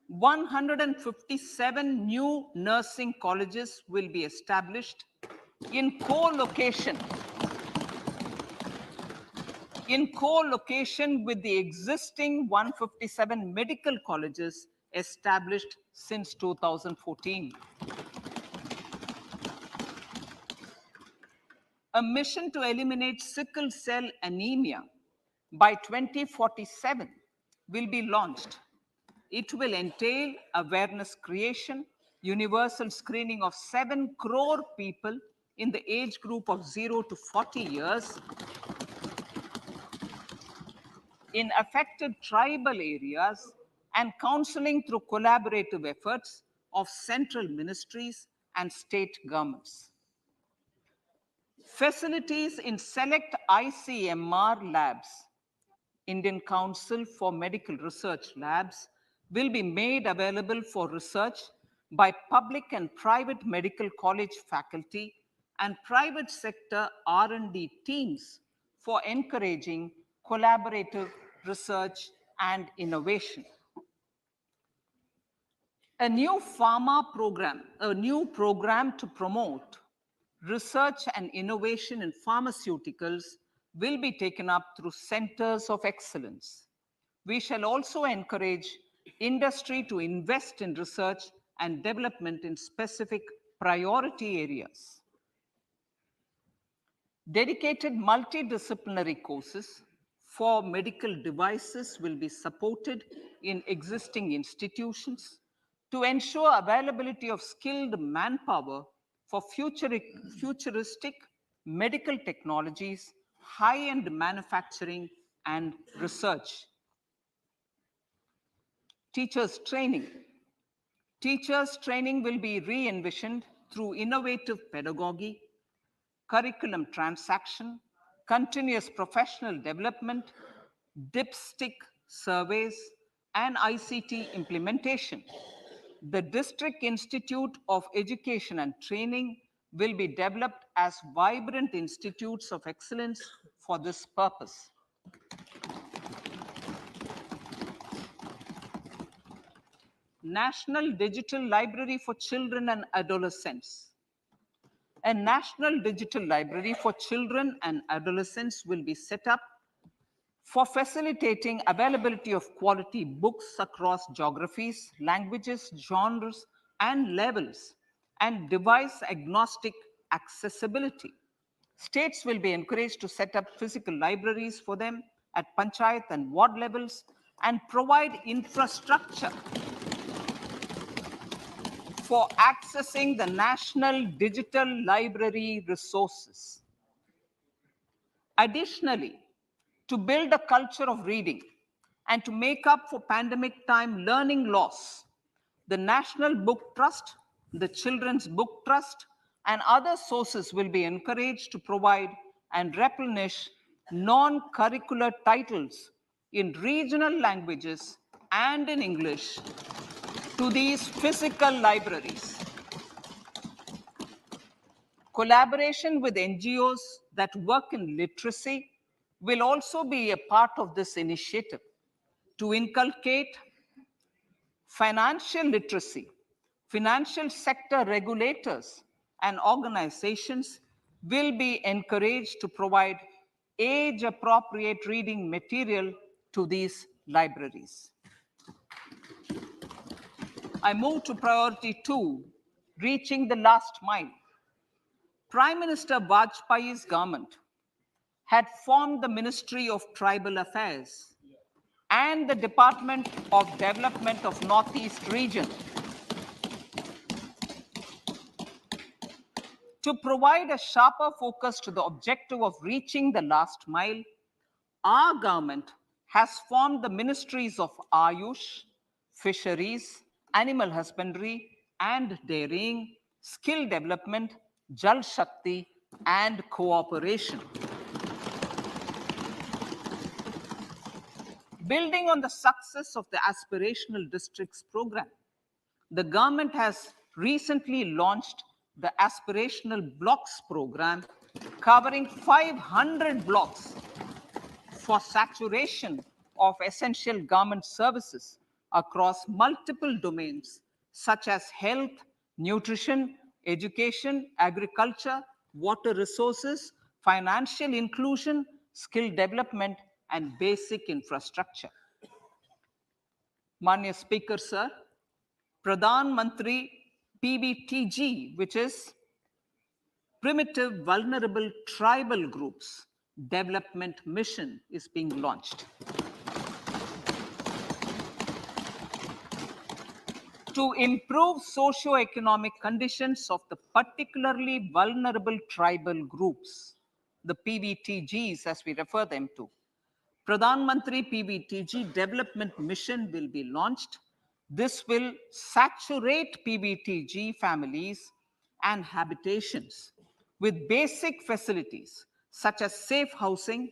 157 new nursing colleges will be established in co-location with the existing 157 medical colleges established since 2014. A mission to eliminate sickle cell anemia by 2047 will be launched. It will entail awareness creation, universal screening of 7 crore people in the age group of 0 to 40 years in affected tribal areas, and counseling through collaborative efforts of central ministries and state governments. Facilities in select ICMR labs, Indian Council for Medical Research labs, will be made available for research by public and private medical college faculty and private sector R&D teams for encouraging collaborative research and innovation. A new program to promote research and innovation in pharmaceuticals will be taken up through centers of excellence. We shall also encourage industry to invest in research and development in specific priority areas. Dedicated multidisciplinary courses for medical devices will be supported in existing institutions to ensure availability of skilled manpower for futuristic medical technologies, high-end manufacturing, and research. Teachers' training. Teachers' training will be re-envisioned through innovative pedagogy, curriculum transaction, continuous professional development, dipstick surveys, and ICT implementation. The District Institute of Education and Training will be developed as vibrant institutes of excellence for this purpose. National Digital Library for Children and Adolescents. A National Digital Library for Children and Adolescents will be set up for facilitating availability of quality books across geographies, languages, genres, and levels, and device-agnostic accessibility. States will be encouraged to set up physical libraries for them at panchayat and ward levels and provide infrastructure for accessing the National Digital Library resources. Additionally, to build a culture of reading and to make up for pandemic time learning loss, the National Book Trust, the Children's Book Trust, and other sources will be encouraged to provide and replenish non-curricular titles in regional languages and in English to these physical libraries. Collaboration with NGOs that work in literacy will also be a part of this initiative to inculcate financial literacy. Financial sector regulators and organizations will be encouraged to provide age-appropriate reading material to these libraries. I move to priority 2, reaching the last mile. Prime Minister Vajpayee's government had formed the Ministry of Tribal Affairs and the Department of Development of Northeast Region to provide a sharper focus to the objective of reaching the last mile. Our government has formed the ministries of Ayush, Fisheries, Animal Husbandry and Dairying, Skill Development, Jal Shakti, and Cooperation. Building on the success of the Aspirational Districts program, the government has recently launched the Aspirational Blocks program, covering 500 blocks for saturation of essential government services across multiple domains such as health, nutrition, education, agriculture, water resources, financial inclusion, skill development, and basic infrastructure. Manya Speaker, sir, Pradhan Mantri PBTG, which is Primitive Vulnerable Tribal Groups Development Mission, is being launched. To improve socio-economic conditions of the particularly vulnerable tribal groups, the PVTGs as we refer them to. Pradhan Mantri PVTG Development Mission will be launched. This will saturate PVTG families and habitations with basic facilities such as safe housing,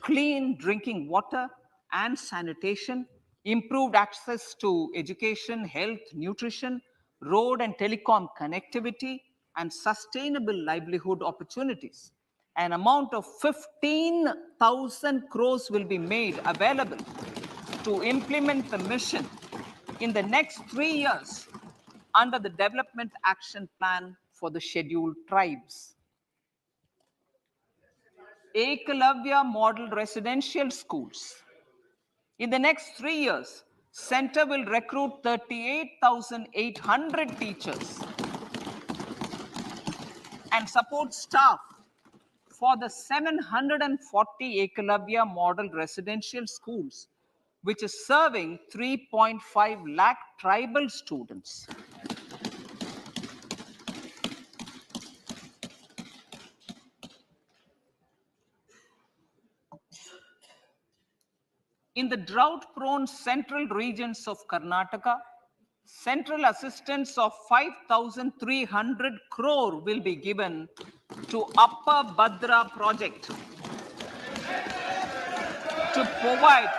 clean drinking water and sanitation, improved access to education, health, nutrition, road and telecom connectivity, and sustainable livelihood opportunities. An amount of 15,000 crores will be made available to implement the mission in the next 3 years under the Development Action Plan for the Scheduled Tribes. Ekalavya Model Residential Schools. In the next 3 years, Center will recruit 38,800 teachers and support staff for the 740 Ekalavya Model Residential Schools, which is serving 3.5 lakh tribal students. In the drought-prone central regions of Karnataka, central assistance of 5,300 crore will be given to Upper Bhadra project to provide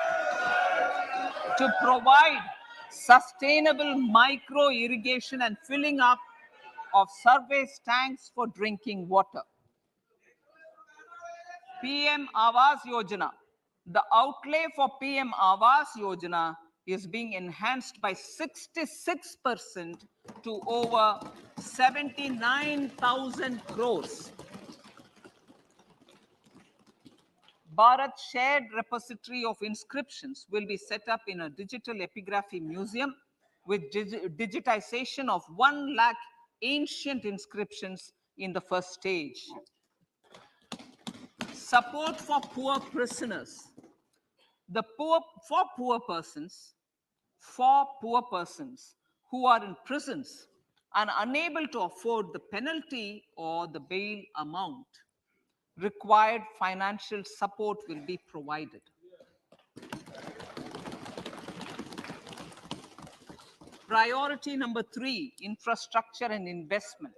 sustainable micro irrigation and filling up of surface tanks for drinking water. PM Awas Yojana. The outlay for PM Awas Yojana is being enhanced by 66% to over 79,000 crores. Bharat Shared Repository of Inscriptions will be set up in a digital epigraphy museum with digitization of 1 lakh ancient inscriptions in the first stage. Support for poor prisoners. For poor persons who are in prisons and unable to afford the penalty or the bail amount, required financial support will be provided. Priority number 3, infrastructure and investment.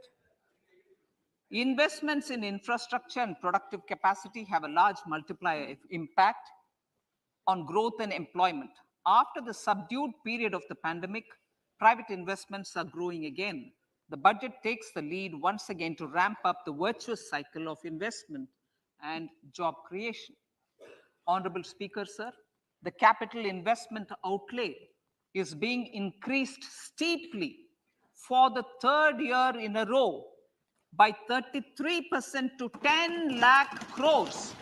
Investments in infrastructure and productive capacity have a large multiplier impact on growth and employment. After the subdued period of the pandemic, private investments are growing again. The budget takes the lead once again to ramp up the virtuous cycle of investment and job creation. Honorable Speaker, sir, the capital investment outlay is being increased steeply for the 3rd year in a row by 33% to 10 lakh crores,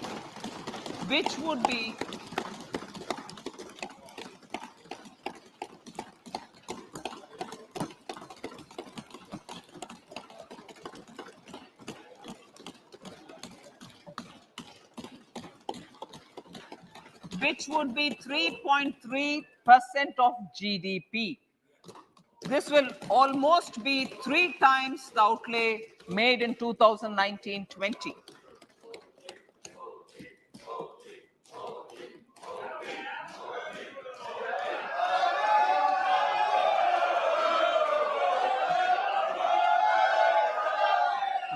which would be which would be 3.3% of GDP. This will almost be 3 times the outlay made in 2019-20.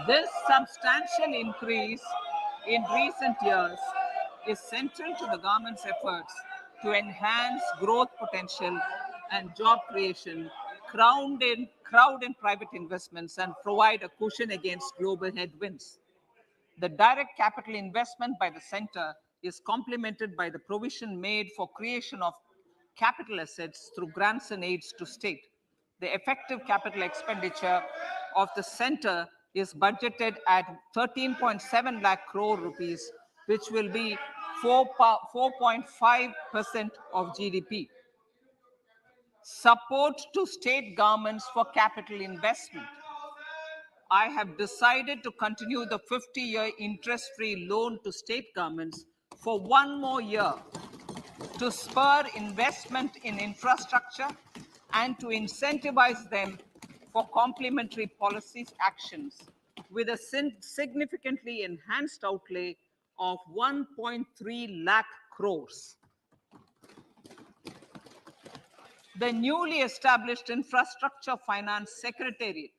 This substantial increase in recent years is central to the government's efforts to enhance growth potential and job creation, crowd in private investments, and provide a cushion against global headwinds. The direct capital investment by the center is complemented by the provision made for creation of capital assets through grants and aids to state. The effective capital expenditure of the center is budgeted at 13.7 lakh crore rupees, which will be 4.5% of GDP. Support to state governments for capital investment. I have decided to continue the 50-year interest-free loan to state governments for one more year to spur investment in infrastructure and to incentivize them for complementary policies actions with a significantly enhanced outlay of 1.3 lakh crores. The newly established Infrastructure Finance Secretariat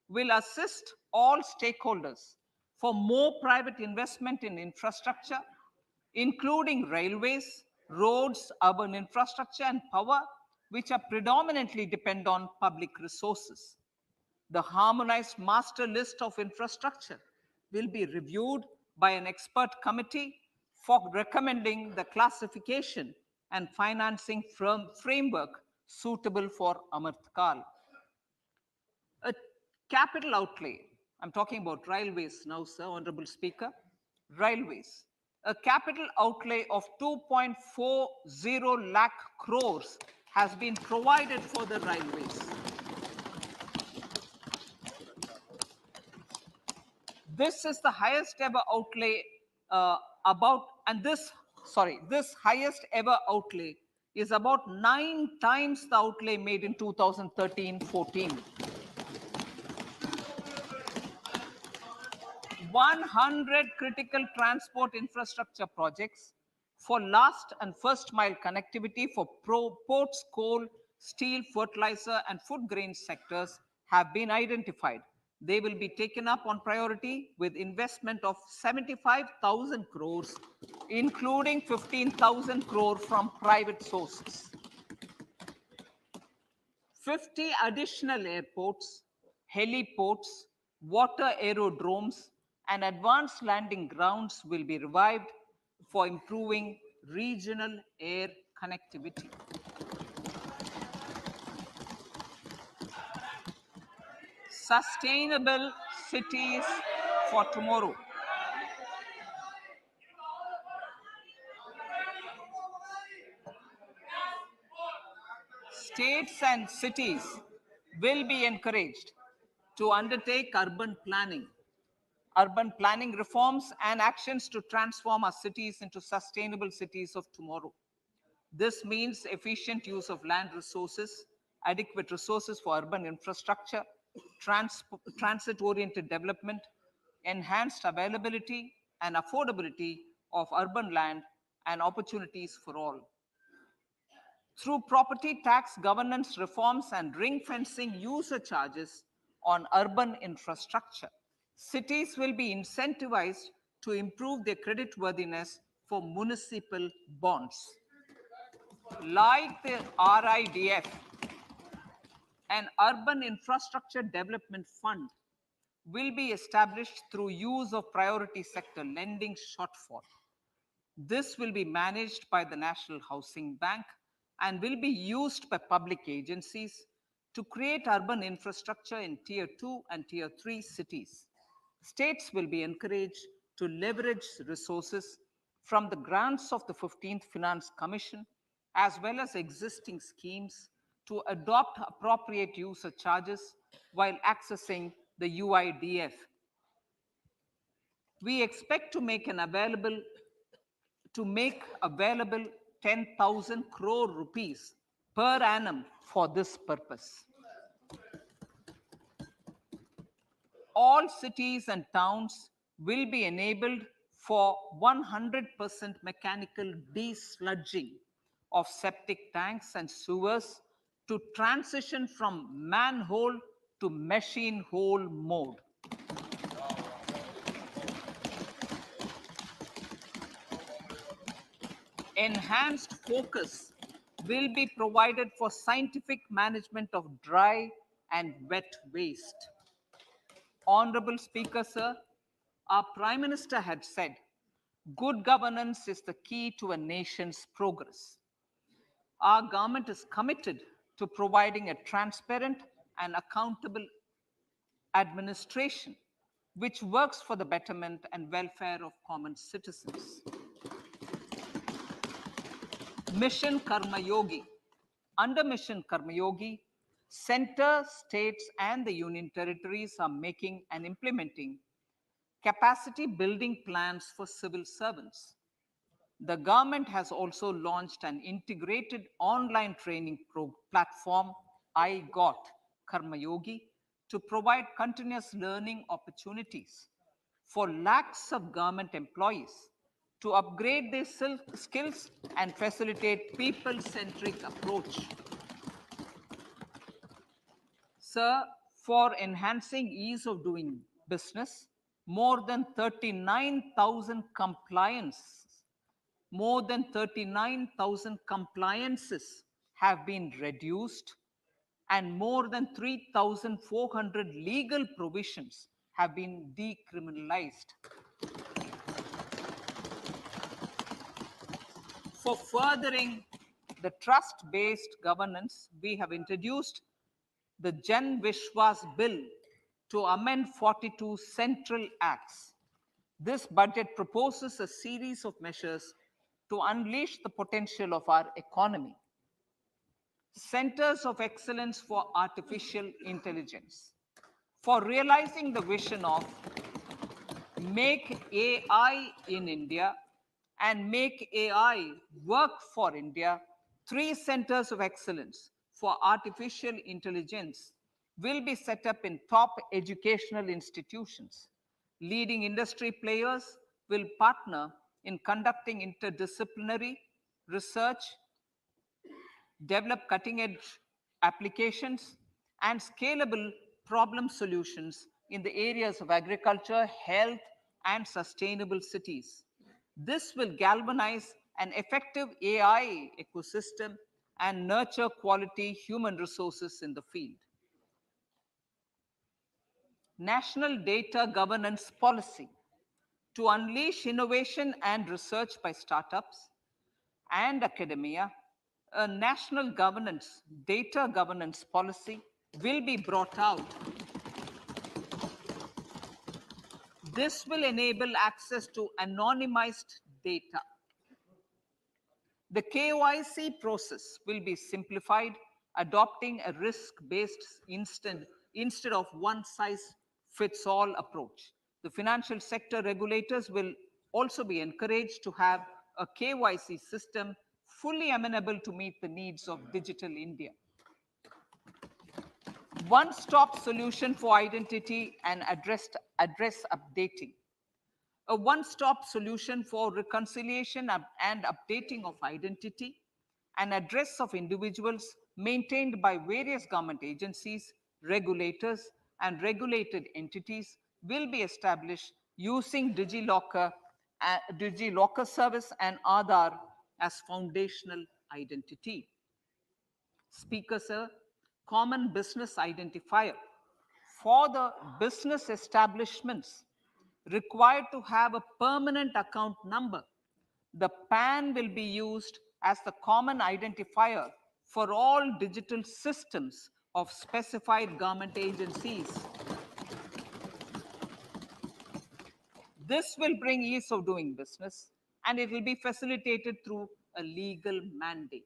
will assist all stakeholders for more private investment in infrastructure, including railways, roads, urban infrastructure, and power, which are predominantly depend on public resources. The harmonized master list of infrastructure will be reviewed by an expert committee for recommending the classification and financing framework suitable for Amartkal. A capital outlay, I'm talking about railways now, sir, Honorable Speaker. Railways. A capital outlay of 2.40 lakh crores has been provided for the railways. This is the highest ever outlay this highest ever outlay is about 9 times the outlay made in 2013-14. 100 critical transport infrastructure projects for last and first mile connectivity for ports, coal, steel, fertilizer, and food grain sectors have been identified. They will be taken up on priority with investment of 75,000 crores, including 15,000 crore from private sources. 50 additional airports, heliports, water aerodromes, and advanced landing grounds will be revived for improving regional air connectivity. Sustainable cities for tomorrow. States and cities will be encouraged to undertake urban planning reforms and actions to transform our cities into sustainable cities of tomorrow. This means efficient use of land resources, adequate resources for urban infrastructure, transit-oriented development, enhanced availability and affordability of urban land, and opportunities for all. Through property tax governance reforms and ring fencing user charges on urban infrastructure, cities will be incentivized to improve their creditworthiness for municipal bonds. Like the RIDF, an urban infrastructure development fund will be established through use of priority sector lending shortfall. This will be managed by the National Housing Bank and will be used by public agencies to create urban infrastructure in Tier 2 and Tier 3 cities. States will be encouraged to leverage resources from the grants of the 15th Finance Commission as well as existing schemes to adopt appropriate user charges while accessing the UIDF. We expect to make available 10,000 crore rupees per annum for this purpose. All cities and towns will be enabled for 100% mechanical desludging of septic tanks and sewers to transition from manhole to machine hole mode. Enhanced focus will be provided for scientific management of dry and wet waste. Honorable Speaker, sir, our Prime Minister had said, good governance is the key to a nation's progress. Our government is committed to providing a transparent and accountable administration, which works for the betterment and welfare of common citizens. Mission Karma Yogi. Under Mission Karma Yogi, center, states, and the union territories are making and implementing capacity building plans for civil servants. The government has also launched an integrated online training platform, I Got Karma Yogi, to provide continuous learning opportunities for lakhs of government employees to upgrade their skills and facilitate people-centric approach. Sir, for enhancing ease of doing business, more than 39,000 compliances have been reduced, and more than 3,400 legal provisions have been decriminalized. For furthering the trust-based governance, we have introduced the Jan Vishwas Bill to amend 42 central acts. This budget proposes a series of measures to unleash the potential of our economy. Centers of Excellence for Artificial Intelligence. For realizing the vision of Make AI in India and Make AI Work for India, 3 centers of excellence for artificial intelligence will be set up in top educational institutions. Leading industry players will partner in conducting interdisciplinary research, develop cutting-edge applications, and scalable problem solutions in the areas of agriculture, health, and sustainable cities. This will galvanize an effective AI ecosystem and nurture quality human resources in the field. National Data Governance Policy. To unleash innovation and research by startups and academia, a national data governance policy will be brought out. This will enable access to anonymized data. The KYC process will be simplified, adopting a risk-based instead of one-size-fits-all approach. The financial sector regulators will also be encouraged to have a KYC system fully amenable to meet the needs of digital India. One-stop solution for identity and address updating. A one-stop solution for reconciliation and updating of identity and address of individuals maintained by various government agencies, regulators, and regulated entities will be established using DigiLocker service and Aadhaar as foundational identity. Speaker, sir, common business identifier. For the business establishments required to have a permanent account number, the PAN will be used as the common identifier for all digital systems of specified government agencies. This will bring ease of doing business, and it will be facilitated through a legal mandate.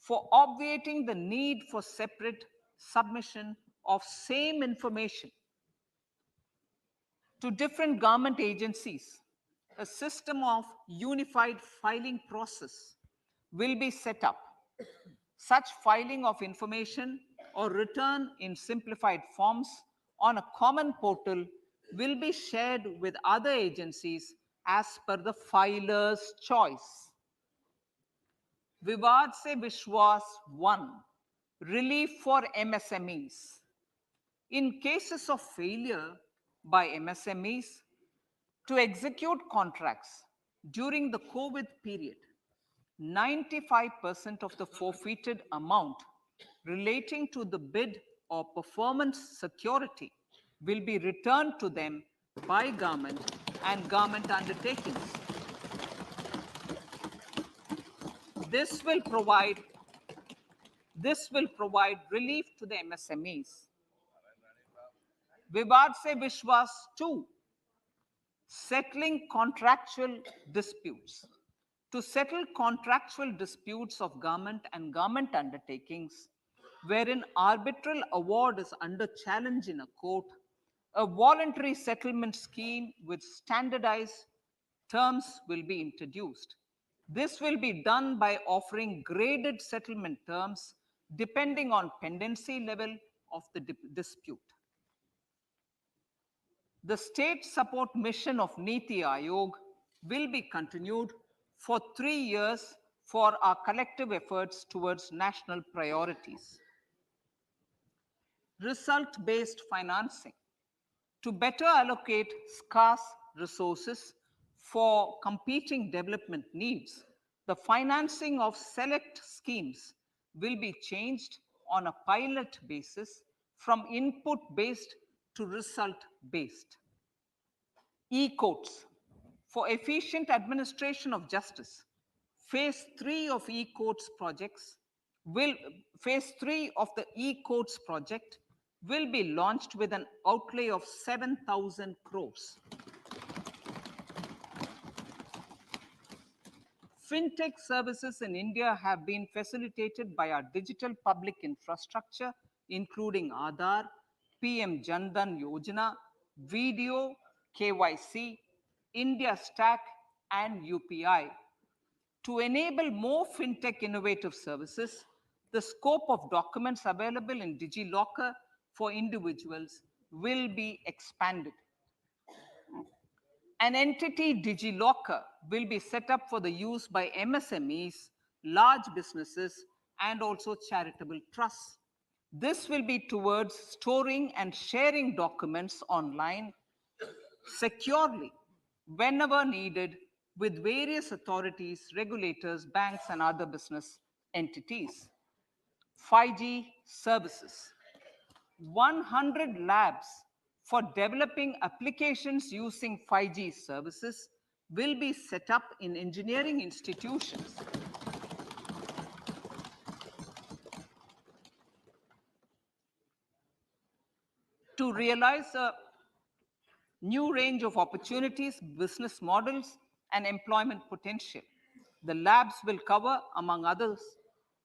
For obviating the need for separate submission of same information to different government agencies, a system of unified filing process will be set up. Such filing of information or return in simplified forms on a common portal will be shared with other agencies as per the filer's choice. Vivad Se Vishwas 1, relief for MSMEs. In cases of failure by MSMEs to execute contracts during the COVID period, 95% of the forfeited amount relating to the bid or performance security will be returned to them by government and government undertakings. This will provide relief to the MSMEs. Vivad se Vishwas 2, settling contractual disputes. To settle contractual disputes of government and government undertakings, wherein arbitral award is under challenge in a court, a voluntary settlement scheme with standardized terms will be introduced. This will be done by offering graded settlement terms depending on pendency level of the dispute. The state support mission of Niti Aayog will be continued for 3 years for our collective efforts towards national priorities. Result-based financing. To better allocate scarce resources for competing development needs, the financing of select schemes will be changed on a pilot basis from input-based to result-based. E-courts. For efficient administration of justice, phase 3 of e-courts projects phase 3 of the e-courts project will be launched with an outlay of 7,000 crores. Fintech services in India have been facilitated by our digital public infrastructure, including Aadhaar, PM Jan Dhan Yojana, Video, KYC, India Stack, and UPI. To enable more fintech innovative services, the scope of documents available in DigiLocker for individuals will be expanded. An entity DigiLocker will be set up for the use by MSMEs, large businesses, and also charitable trusts. This will be towards storing and sharing documents online securely whenever needed with various authorities, regulators, banks, and other business entities. 5G services. 100 labs for developing applications using 5G services will be set up in engineering institutions. To realize a new range of opportunities, business models, and employment potential. The labs will cover, among others,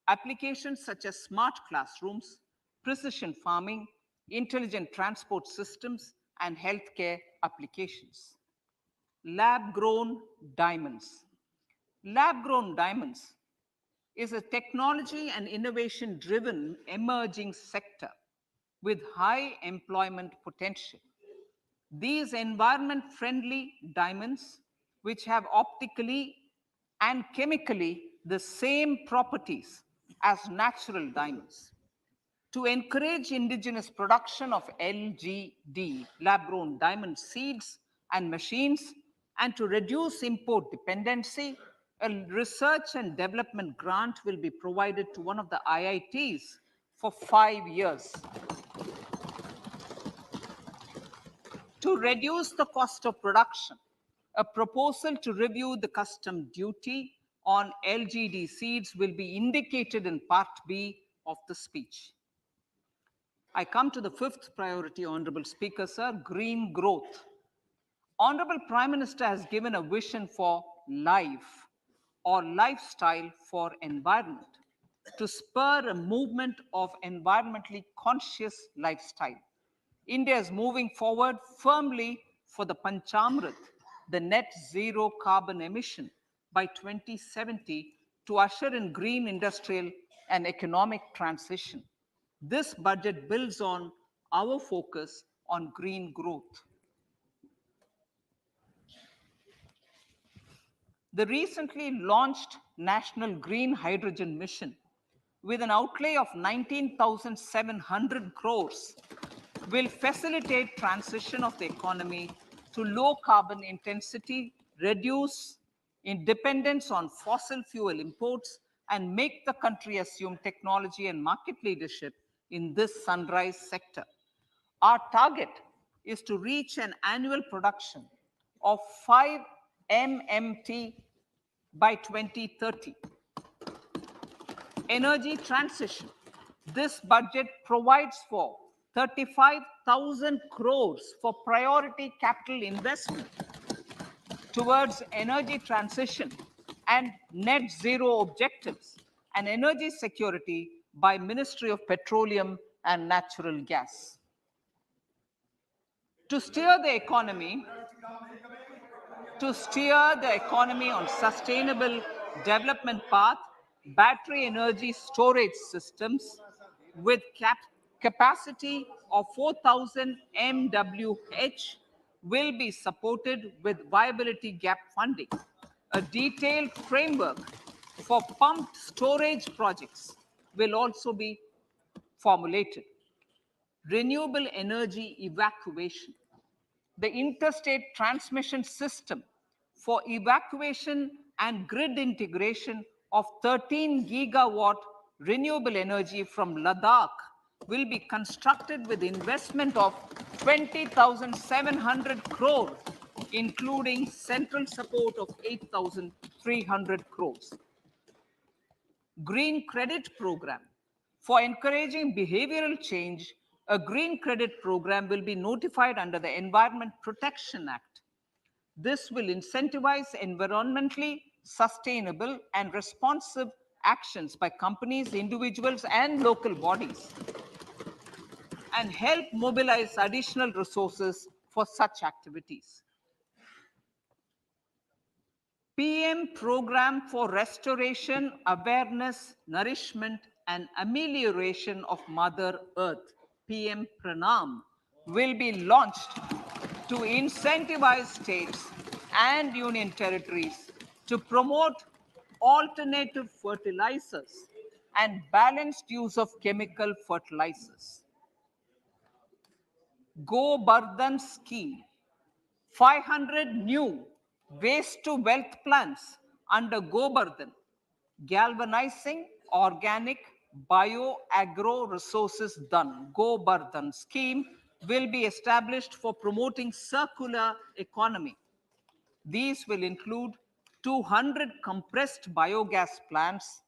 applications such as smart classrooms, precision farming, intelligent transport systems, and healthcare applications. Lab-grown diamonds. Lab-grown diamonds is a technology and innovation-driven emerging sector with high employment potential. These environment-friendly diamonds, which have optically and chemically the same properties as natural diamonds. To encourage indigenous production of LGD, lab-grown diamond seeds and machines, and to reduce import dependency, a research and development grant will be provided to one of the IITs for 5 years. To reduce the cost of production, a proposal to review the custom duty on LGD seeds will be indicated in Part B of the speech. I come to the fifth priority, Honorable Speaker, sir, green growth. Honorable Prime Minister has given a vision for life or lifestyle for environment to spur a movement of environmentally conscious lifestyle. India is moving forward firmly for the Panchamrit, the net zero carbon emission by 2070 to usher in green industrial and economic transition. This budget builds on our focus on green growth. The recently launched National Green Hydrogen Mission, with an outlay of 19,700 crores, will facilitate transition of the economy to low carbon intensity, reduce dependence on fossil fuel imports, and make the country assume technology and market leadership in this sunrise sector. Our target is to reach an annual production of 5 MMT by 2030. Energy transition. This budget provides for 35,000 crores for priority capital investment towards energy transition and net zero objectives and energy security by Ministry of Petroleum and Natural Gas. To steer the economy on sustainable development path, battery energy storage systems with capacity of 4,000 MWH will be supported with viability gap funding. A detailed framework for pumped storage projects will also be formulated. Renewable energy evacuation. The interstate transmission system for evacuation and grid integration of 13 gigawatt renewable energy from Ladakh will be constructed with investment of 20,700 crore, including central support of 8,300 crores. Green Credit Program. For encouraging behavioral change, a green credit program will be notified under the Environment Protection Act. This will incentivize environmentally sustainable and responsive actions by companies, individuals, and local bodies, and help mobilize additional resources for such activities. PM Program for Restoration, Awareness, Nourishment, and Amelioration of Mother Earth, PM Pranam, will be launched to incentivize states and union territories to promote alternative fertilizers and balanced use of chemical fertilizers. Go Bardhan Scheme. 500 new waste to wealth plants under Gobardhan, galvanizing organic bio-agro resources done. Gobardhan scheme will be established for promoting circular economy. These will include 200 compressed biogas plants,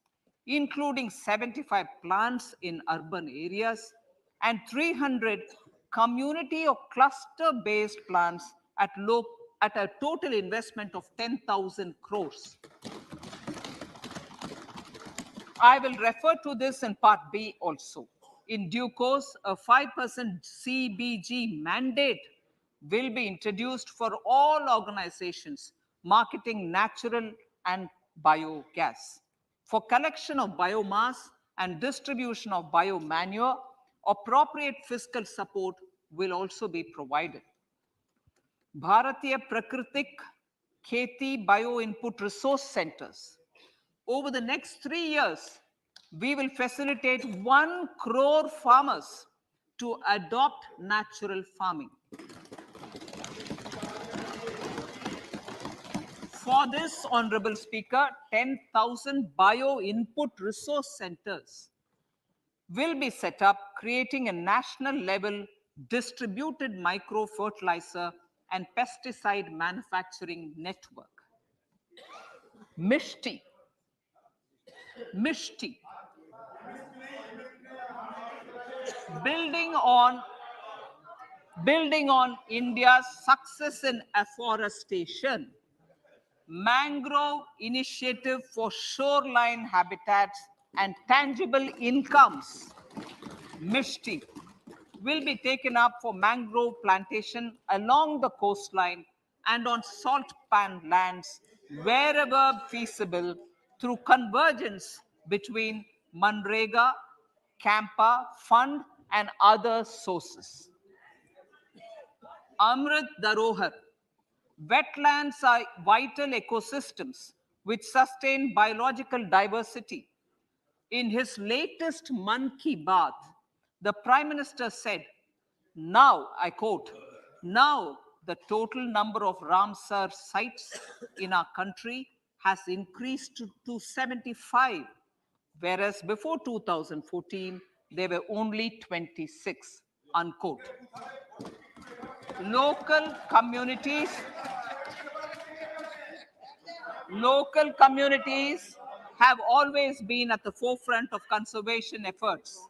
including 75 plants in urban areas and 300 community or cluster-based plants at a total investment of 10,000 crores. I will refer to this in Part B also. In due course, a 5% CBG mandate will be introduced for all organizations marketing natural and biogas. For collection of biomass and distribution of biomanure, appropriate fiscal support will also be provided. Bharatiya Prakritik Kheti Bio Input Resource Centers. Over the next 3 years, we will facilitate 1 crore farmers to adopt natural farming. For this, Honorable Speaker, 10,000 bio input resource centers will be set up, creating a national level distributed micro fertilizer and pesticide manufacturing network. Mishti. Building on India's success in afforestation, mangrove initiative for shoreline habitats and tangible incomes, Mishti, will be taken up for mangrove plantation along the coastline and on salt pan lands wherever feasible through convergence between Manrega, Campa Fund and other sources. Amrit Dharohar. Wetlands are vital ecosystems which sustain biological diversity. In his latest Mann Ki Baat, the Prime Minister said, now, I quote, now the total number of Ramsar sites in our country has increased to 75, whereas before 2014, there were only 26, unquote. Local communities have always been at the forefront of conservation efforts.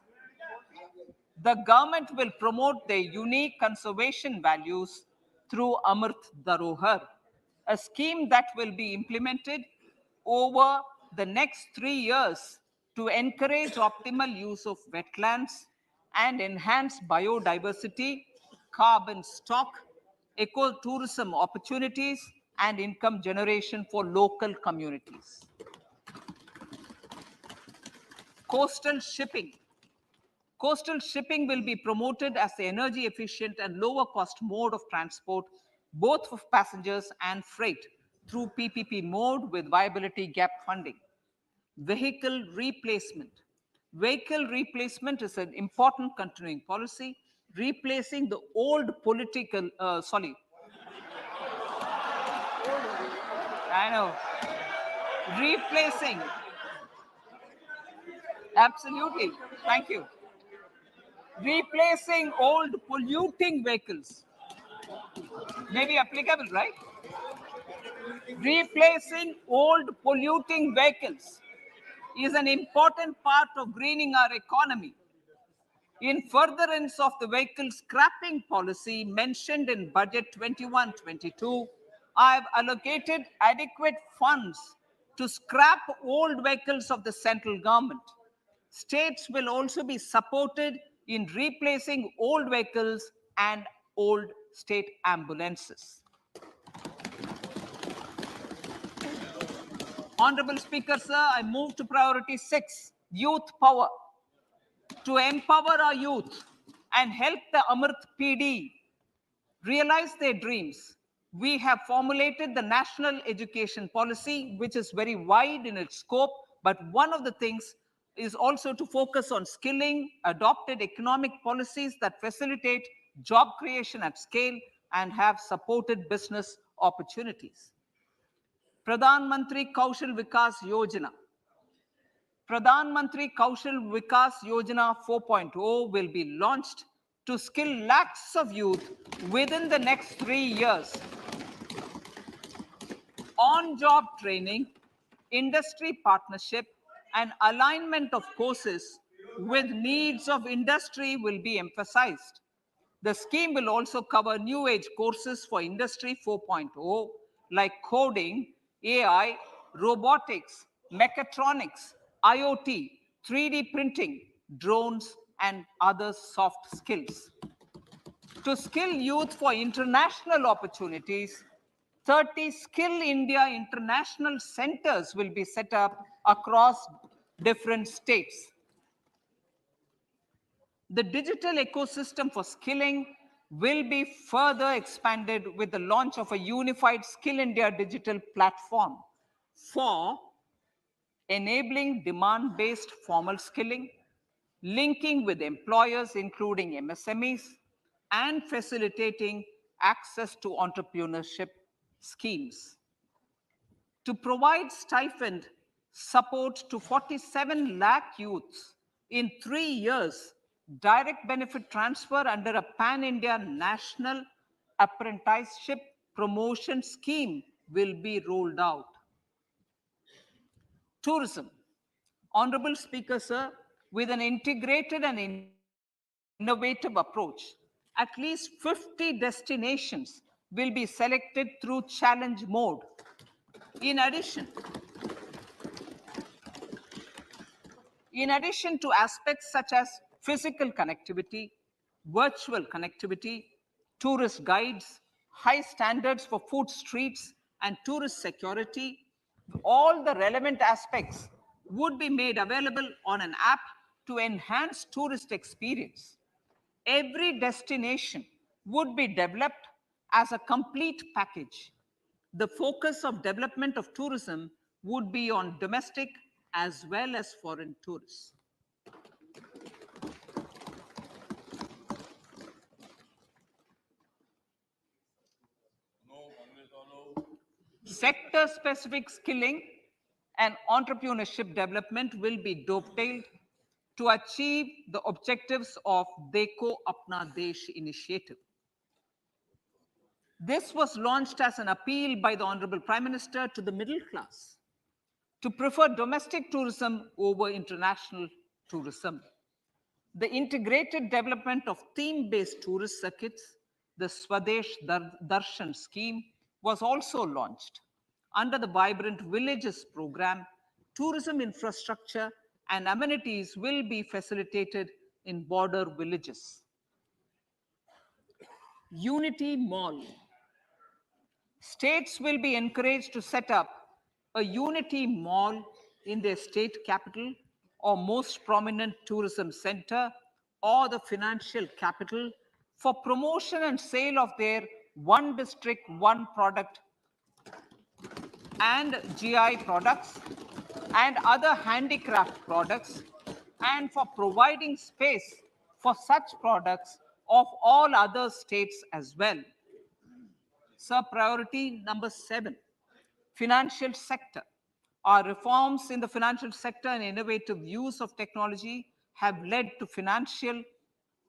The government will promote their unique conservation values through Amrit Dharohar, a scheme that will be implemented over the next 3 years to encourage optimal use of wetlands and enhance biodiversity, carbon stock, ecotourism opportunities, and income generation for local communities. Coastal shipping. Coastal shipping will be promoted as the energy efficient and lower cost mode of transport, both for passengers and freight, through PPP mode with viability gap funding. Vehicle replacement. Vehicle replacement is an important continuing policy, replacing the old political, I know, replacing, absolutely, thank you. Replacing old polluting vehicles may be applicable, right? Replacing old polluting vehicles is an important part of greening our economy. In furtherance of the vehicle scrapping policy mentioned in Budget 21-22, I have allocated adequate funds to scrap old vehicles of the central government. States will also be supported in replacing old vehicles and old state ambulances. Honorable Speaker, sir, I move to priority 6, youth power. To empower our youth and help the Amrit PD realize their dreams, we have formulated the national education policy, which is very wide in its scope, but one of the things is also to focus on skilling, adopted economic policies that facilitate job creation at scale and have supported business opportunities. Pradhan Mantri Kaushal Vikas Yojana. Pradhan Mantri Kaushal Vikas Yojana 4.0 will be launched to skill lakhs of youth within the next 3 years. On-job training, industry partnership, and alignment of courses with needs of industry will be emphasized. The scheme will also cover new age courses for Industry 4.0 like coding, AI, robotics, mechatronics, IoT, 3D printing, drones, and other soft skills. To skill youth for international opportunities, 30 Skill India international centers will be set up across different states. The digital ecosystem for skilling will be further expanded with the launch of a unified Skill India digital platform for enabling demand-based formal skilling, linking with employers, including MSMEs, and facilitating access to entrepreneurship schemes. To provide stipend support to 47 lakh youths in 3 years, direct benefit transfer under a pan-India national apprenticeship promotion scheme will be rolled out. Tourism. Honorable Speaker, sir, with an integrated and innovative approach, at least 50 destinations will be selected through challenge mode. In addition to aspects such as physical connectivity, virtual connectivity, tourist guides, high standards for food streets, and tourist security, all the relevant aspects would be made available on an app to enhance tourist experience. Every destination would be developed as a complete package. The focus of development of tourism would be on domestic as well as foreign tourists. Sector-specific skilling and entrepreneurship development will be dovetailed to achieve the objectives of Dekho Apna Desh initiative. This was launched as an appeal by the Honorable Prime Minister to the middle class to prefer domestic tourism over international tourism. The integrated development of theme-based tourist circuits, the Swadesh Darshan scheme, was also launched. Under the Vibrant Villages program, tourism infrastructure and amenities will be facilitated in border villages. Unity Mall. States will be encouraged to set up a Unity Mall in their state capital or most prominent tourism center or the financial capital for promotion and sale of their one district, one product and GI products and other handicraft products, and for providing space for such products of all other states as well. Sir, priority number 7, financial sector. Our reforms in the financial sector and innovative use of technology have led to financial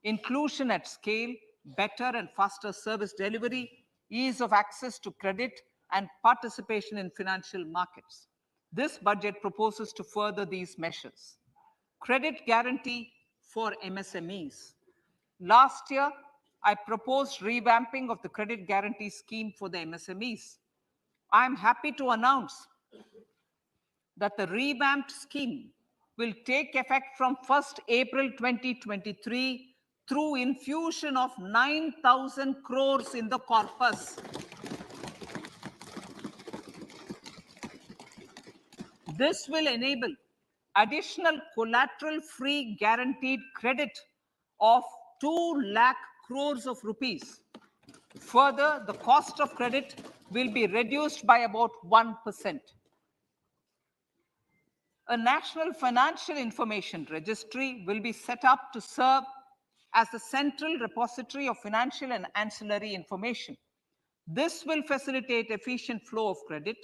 inclusion at scale, better and faster service delivery, ease of access to credit, and participation in financial markets. This budget proposes to further these measures. Credit guarantee for MSMEs. Last year, I proposed revamping of the credit guarantee scheme for the MSMEs. I am happy to announce that the revamped scheme will take effect from 1st April 2023 through infusion of 9,000 crores in the corpus. This will enable additional collateral-free guaranteed credit of 2 lakh crores of rupees. Further, the cost of credit will be reduced by about 1%. A national financial information registry will be set up to serve as the central repository of financial and ancillary information. This will facilitate efficient flow of credit,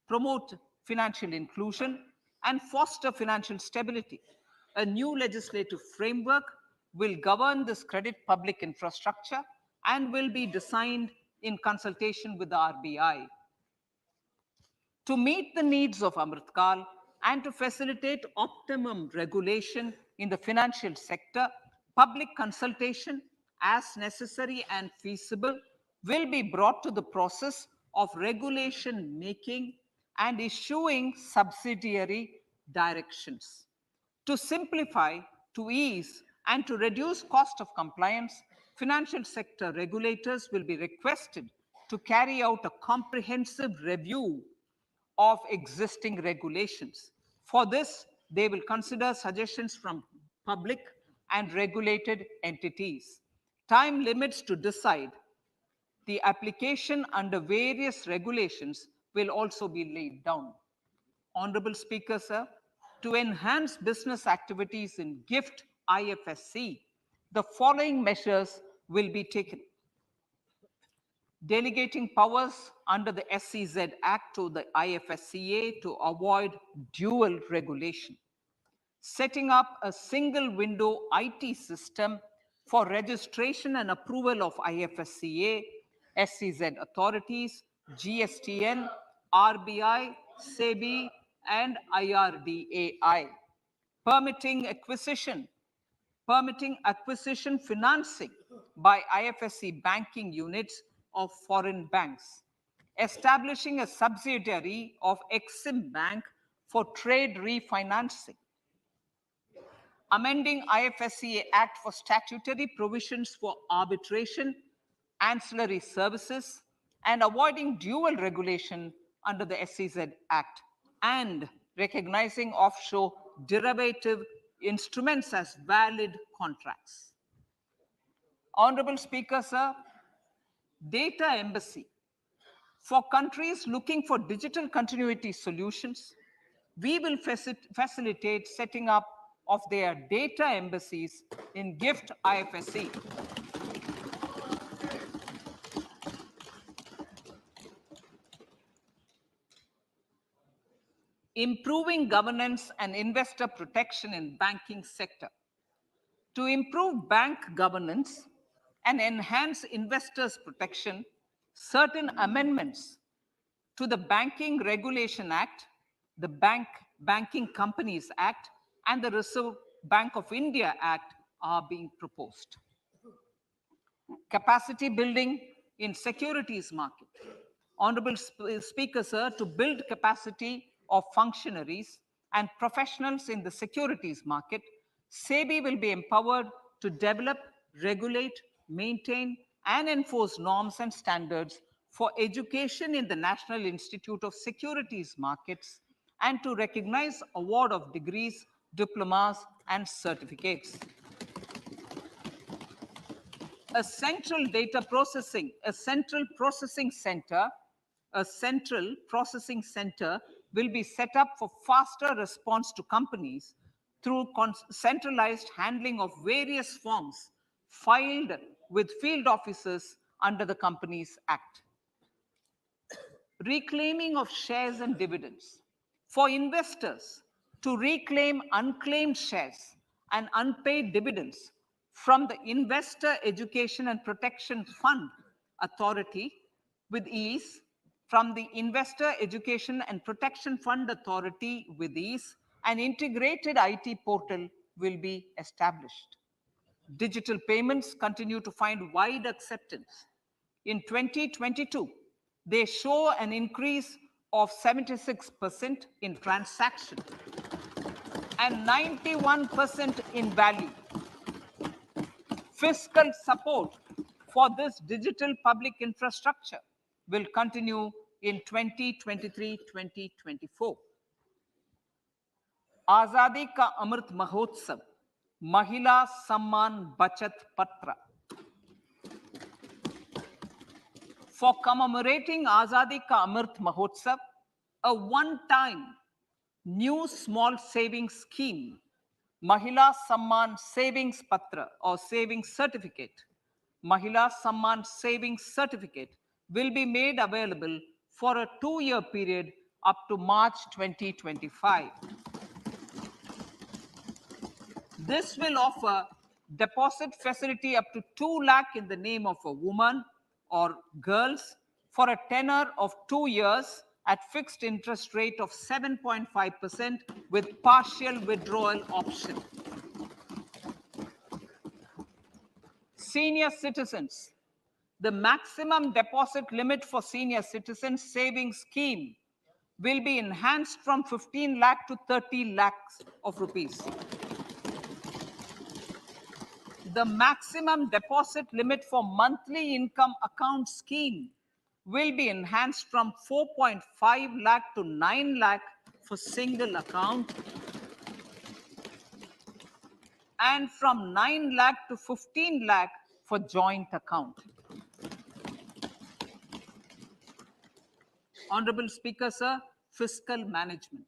promote financial inclusion, and foster financial stability. A new legislative framework will govern this credit public infrastructure and will be designed in consultation with the RBI. To meet the needs of Amritkal and to facilitate optimum regulation in the financial sector, public consultation, as necessary and feasible, will be brought to the process of regulation making and issuing subsidiary directions. To simplify, to ease, and to reduce cost of compliance, financial sector regulators will be requested to carry out a comprehensive review of existing regulations. For this, they will consider suggestions from public and regulated entities. Time limits to decide the application under various regulations will also be laid down. Honorable Speaker, sir, to enhance business activities in GIFT IFSC, the following measures will be taken. Delegating powers under the SEZ Act to the IFSCA to avoid dual regulation. Setting up a single window IT system for registration and approval of IFSCA, SEZ authorities, GSTN, RBI, SEBI, and IRDAI. Permitting acquisition financing by IFSC banking units of foreign banks, establishing a subsidiary of Exim Bank for trade refinancing, amending IFSCA Act for statutory provisions for arbitration, ancillary services, and avoiding dual regulation under the SEZ Act, and recognizing offshore derivative instruments as valid contracts. Honorable Speaker, sir, data embassy. For countries looking for digital continuity solutions, we will facilitate setting up of their data embassies in GIFT IFSC. Improving governance and investor protection in banking sector. To improve bank governance and enhance investors' protection, certain amendments to the Banking Regulation Act, the Banking Companies Act, and the Reserve Bank of India Act are being proposed. Capacity building in securities market. Honorable Speaker, sir, to build capacity of functionaries and professionals in the securities market, SEBI will be empowered to develop, regulate, maintain, and enforce norms and standards for education in the National Institute of Securities Markets and to recognize award of degrees, diplomas, and certificates. A central processing center will be set up for faster response to companies through centralized handling of various forms filed with field officers under the Companies Act. Reclaiming of shares and dividends. For investors to reclaim unclaimed shares and unpaid dividends from the Investor Education and Protection Fund Authority with ease, from the Investor Education and Protection Fund Authority with ease, an integrated IT portal will be established. Digital payments continue to find wide acceptance. In 2022, they show an increase of 76% in transaction and 91% in value. Fiscal support for this digital public infrastructure will continue in 2023-2024. Azadi Ka Amrit Mahotsav, Mahila Samman Bachat Patra. For commemorating Azadi Ka Amrit Mahotsav, a one-time new small savings scheme, Mahila Samman Savings Patra or Savings Certificate, Mahila Samman Savings Certificate will be made available for a 2-year period up to March 2025. This will offer deposit facility up to 2 lakh in the name of a woman or girls for a tenure of 2 years at fixed interest rate of 7.5% with partial withdrawal option. Senior citizens. The maximum deposit limit for senior citizens savings scheme will be enhanced from 15 lakh to 30 lakhs of rupees. The maximum deposit limit for monthly income account scheme will be enhanced from 4.5 lakh to 9 lakh for single account and from 9 lakh to 15 lakh for joint account. Honorable Speaker, sir, fiscal management.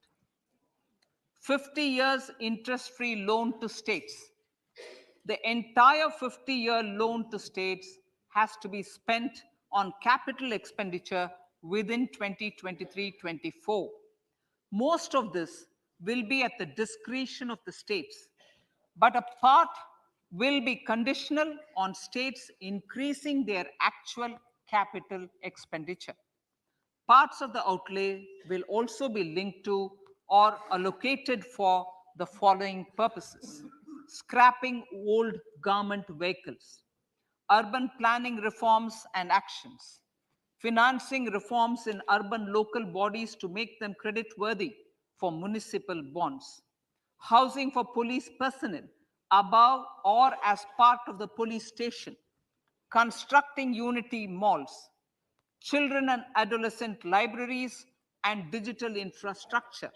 50 years interest-free loan to states. The entire 50-year loan to states has to be spent on capital expenditure within 2023-24. Most of this will be at the discretion of the states, but a part will be conditional on states increasing their actual capital expenditure. Parts of the outlay will also be linked to or allocated for the following purposes: scrapping old government vehicles, urban planning reforms and actions, financing reforms in urban local bodies to make them creditworthy for municipal bonds, housing for police personnel above or as part of the police station, constructing unity malls, children and adolescent libraries and digital infrastructure,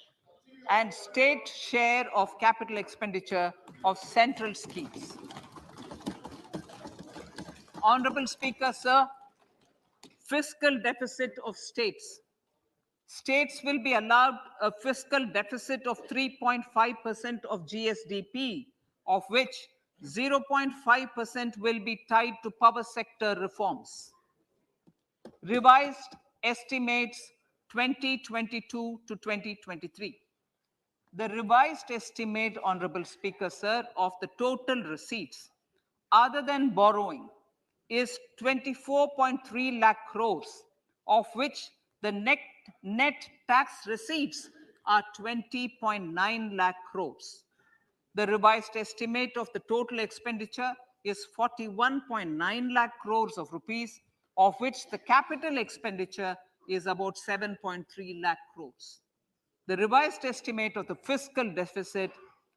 and state share of capital expenditure of central schemes. Honorable Speaker, sir, fiscal deficit of states. States will be allowed a fiscal deficit of 3.5% of GSDP, of which 0.5% will be tied to power sector reforms. Revised estimates 2022 to 2023. The revised estimate, Honorable Speaker, sir, of the total receipts other than borrowing is 24.3 lakh crores, of which the net tax receipts are 20.9 lakh crores. The revised estimate of the total expenditure is 41.9 lakh crores of rupees, of which the capital expenditure is about 7.3 lakh crores. The revised estimate of the fiscal deficit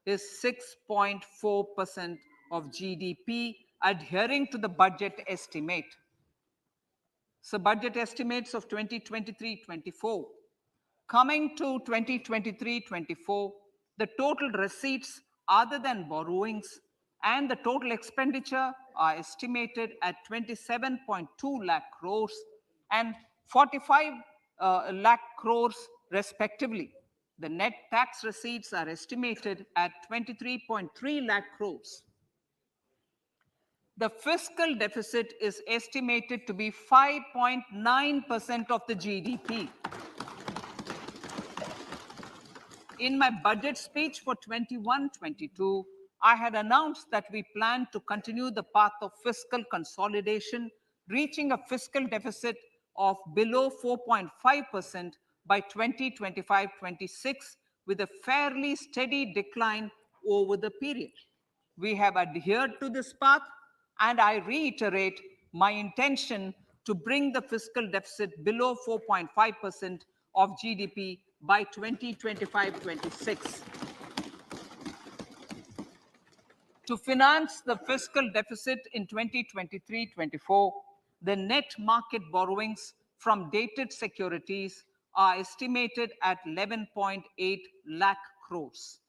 is 6.4% of GDP, adhering to the budget estimate. So budget estimates of 2023-24. Coming to 2023-24, the total receipts other than borrowings and the total expenditure are estimated at 27.2 lakh crores and 45 lakh crores respectively. The net tax receipts are estimated at 23.3 lakh crores. The fiscal deficit is estimated to be 5.9% of the GDP. In my budget speech for 21-22, I had announced that we plan to continue the path of fiscal consolidation, reaching a fiscal deficit of below 4.5% by 2025-26, with a fairly steady decline over the period. We have adhered to this path, and I reiterate my intention to bring the fiscal deficit below 4.5% of GDP by 2025-26. To finance the fiscal deficit in 2023-24, the net market borrowings from dated securities are estimated at 11.8 lakh crores.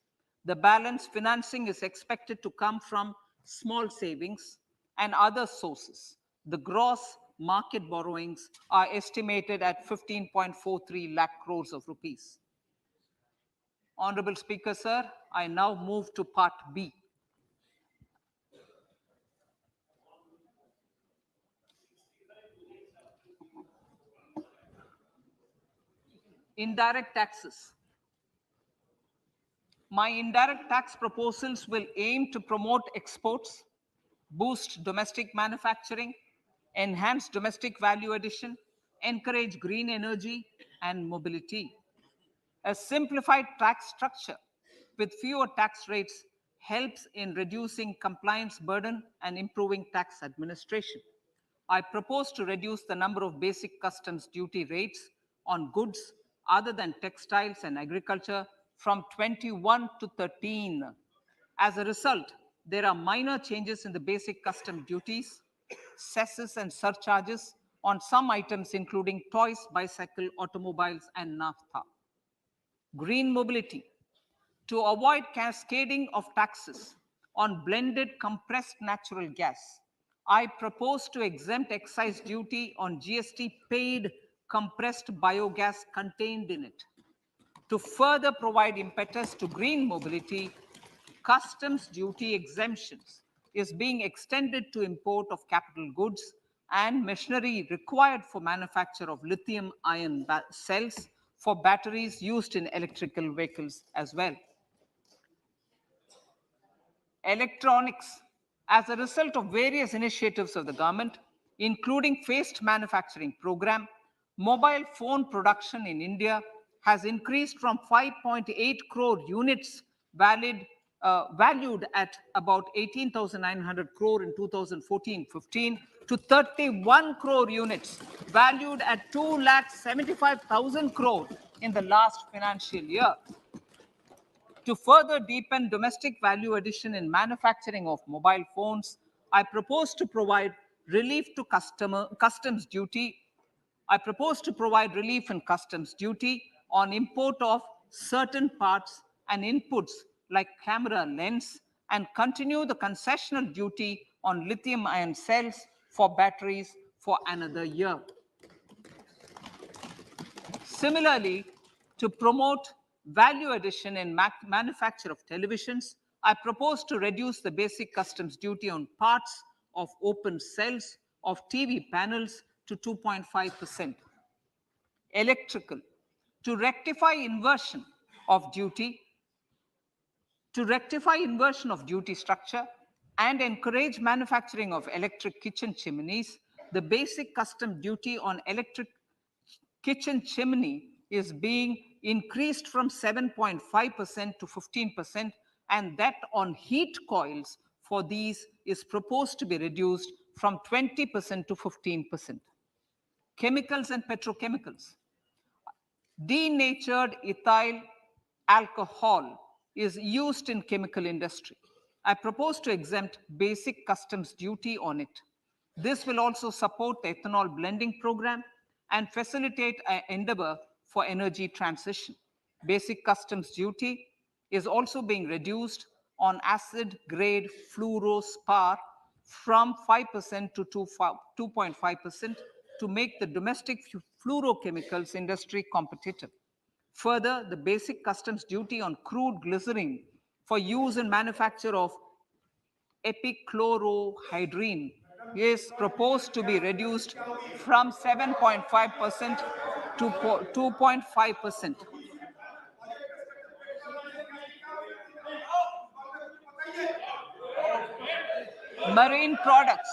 The balance financing is expected to come from small savings and other sources. The gross market borrowings are estimated at 15.43 lakh crores of rupees. Honorable Speaker, sir, I now move to Part B. Indirect taxes. My indirect tax proposals will aim to promote exports, boost domestic manufacturing, enhance domestic value addition, encourage green energy and mobility. A simplified tax structure with fewer tax rates helps in reducing compliance burden and improving tax administration. I propose to reduce the number of basic customs duty rates on goods other than textiles and agriculture from 21 to 13. As a result, there are minor changes in the basic custom duties, cesses and surcharges on some items including toys, bicycle, automobiles and naphtha. Green mobility. To avoid cascading of taxes on blended compressed natural gas, I propose to exempt excise duty on GST paid compressed biogas contained in it. To further provide impetus to green mobility, customs duty exemptions is being extended to import of capital goods and machinery required for manufacture of lithium-ion cells for batteries used in electrical vehicles as well. Electronics. As a result of various initiatives of the government, including phased manufacturing program, mobile phone production in India has increased from 5.8 crore units valued at about 18,900 crore in 2014-15 to 31 crore units valued at 2,75,000 crore in the last financial year. To further deepen domestic value addition in manufacturing of mobile phones, I propose to provide relief to customs duty. I propose to provide relief in customs duty on import of certain parts and inputs like camera lens and continue the concessional duty on lithium-ion cells for batteries for another year. Similarly, to promote value addition in manufacture of televisions, I propose to reduce the basic customs duty on parts of open cells of TV panels to 2.5%. Electrical. To rectify inversion of duty structure and encourage manufacturing of electric kitchen chimneys, the basic custom duty on electric kitchen chimney is being increased from 7.5% to 15% and that on heat coils for these is proposed to be reduced from 20% to 15%. Chemicals and petrochemicals. Denatured ethyl alcohol is used in chemical industry. I propose to exempt basic customs duty on it. This will also support the ethanol blending program and facilitate an endeavor for energy transition. Basic customs duty is also being reduced on acid grade fluorospar from 5% to 2.5% to make the domestic fluorochemicals industry competitive. Further, the basic customs duty on crude glycerin for use in manufacture of epichlorohydrin is proposed to be reduced from 7.5% to 2.5%. Marine products.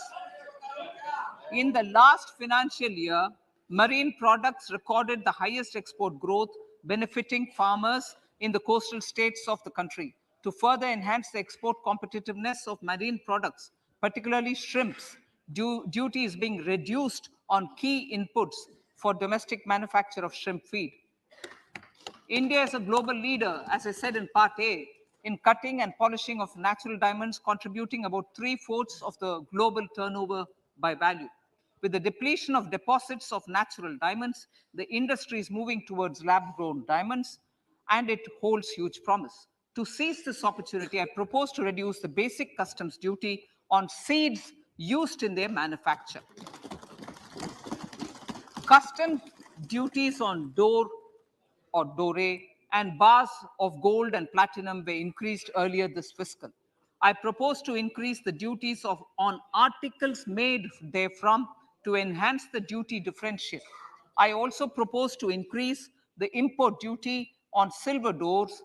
In the last financial year, marine products recorded the highest export growth, benefiting farmers in the coastal states of the country. To further enhance the export competitiveness of marine products, particularly shrimps, duty is being reduced on key inputs for domestic manufacture of shrimp feed. India is a global leader, as I said in part A, in cutting and polishing of natural diamonds, contributing about 3/4 of the global turnover by value. With the depletion of deposits of natural diamonds, the industry is moving towards lab-grown diamonds, and it holds huge promise. To seize this opportunity, I propose to reduce the basic customs duty on seeds used in their manufacture. Custom duties on door or doré and bars of gold and platinum were increased earlier this fiscal. I propose to increase the duties on articles made therefrom to enhance the duty differential. I also propose to increase the import duty on silver doors,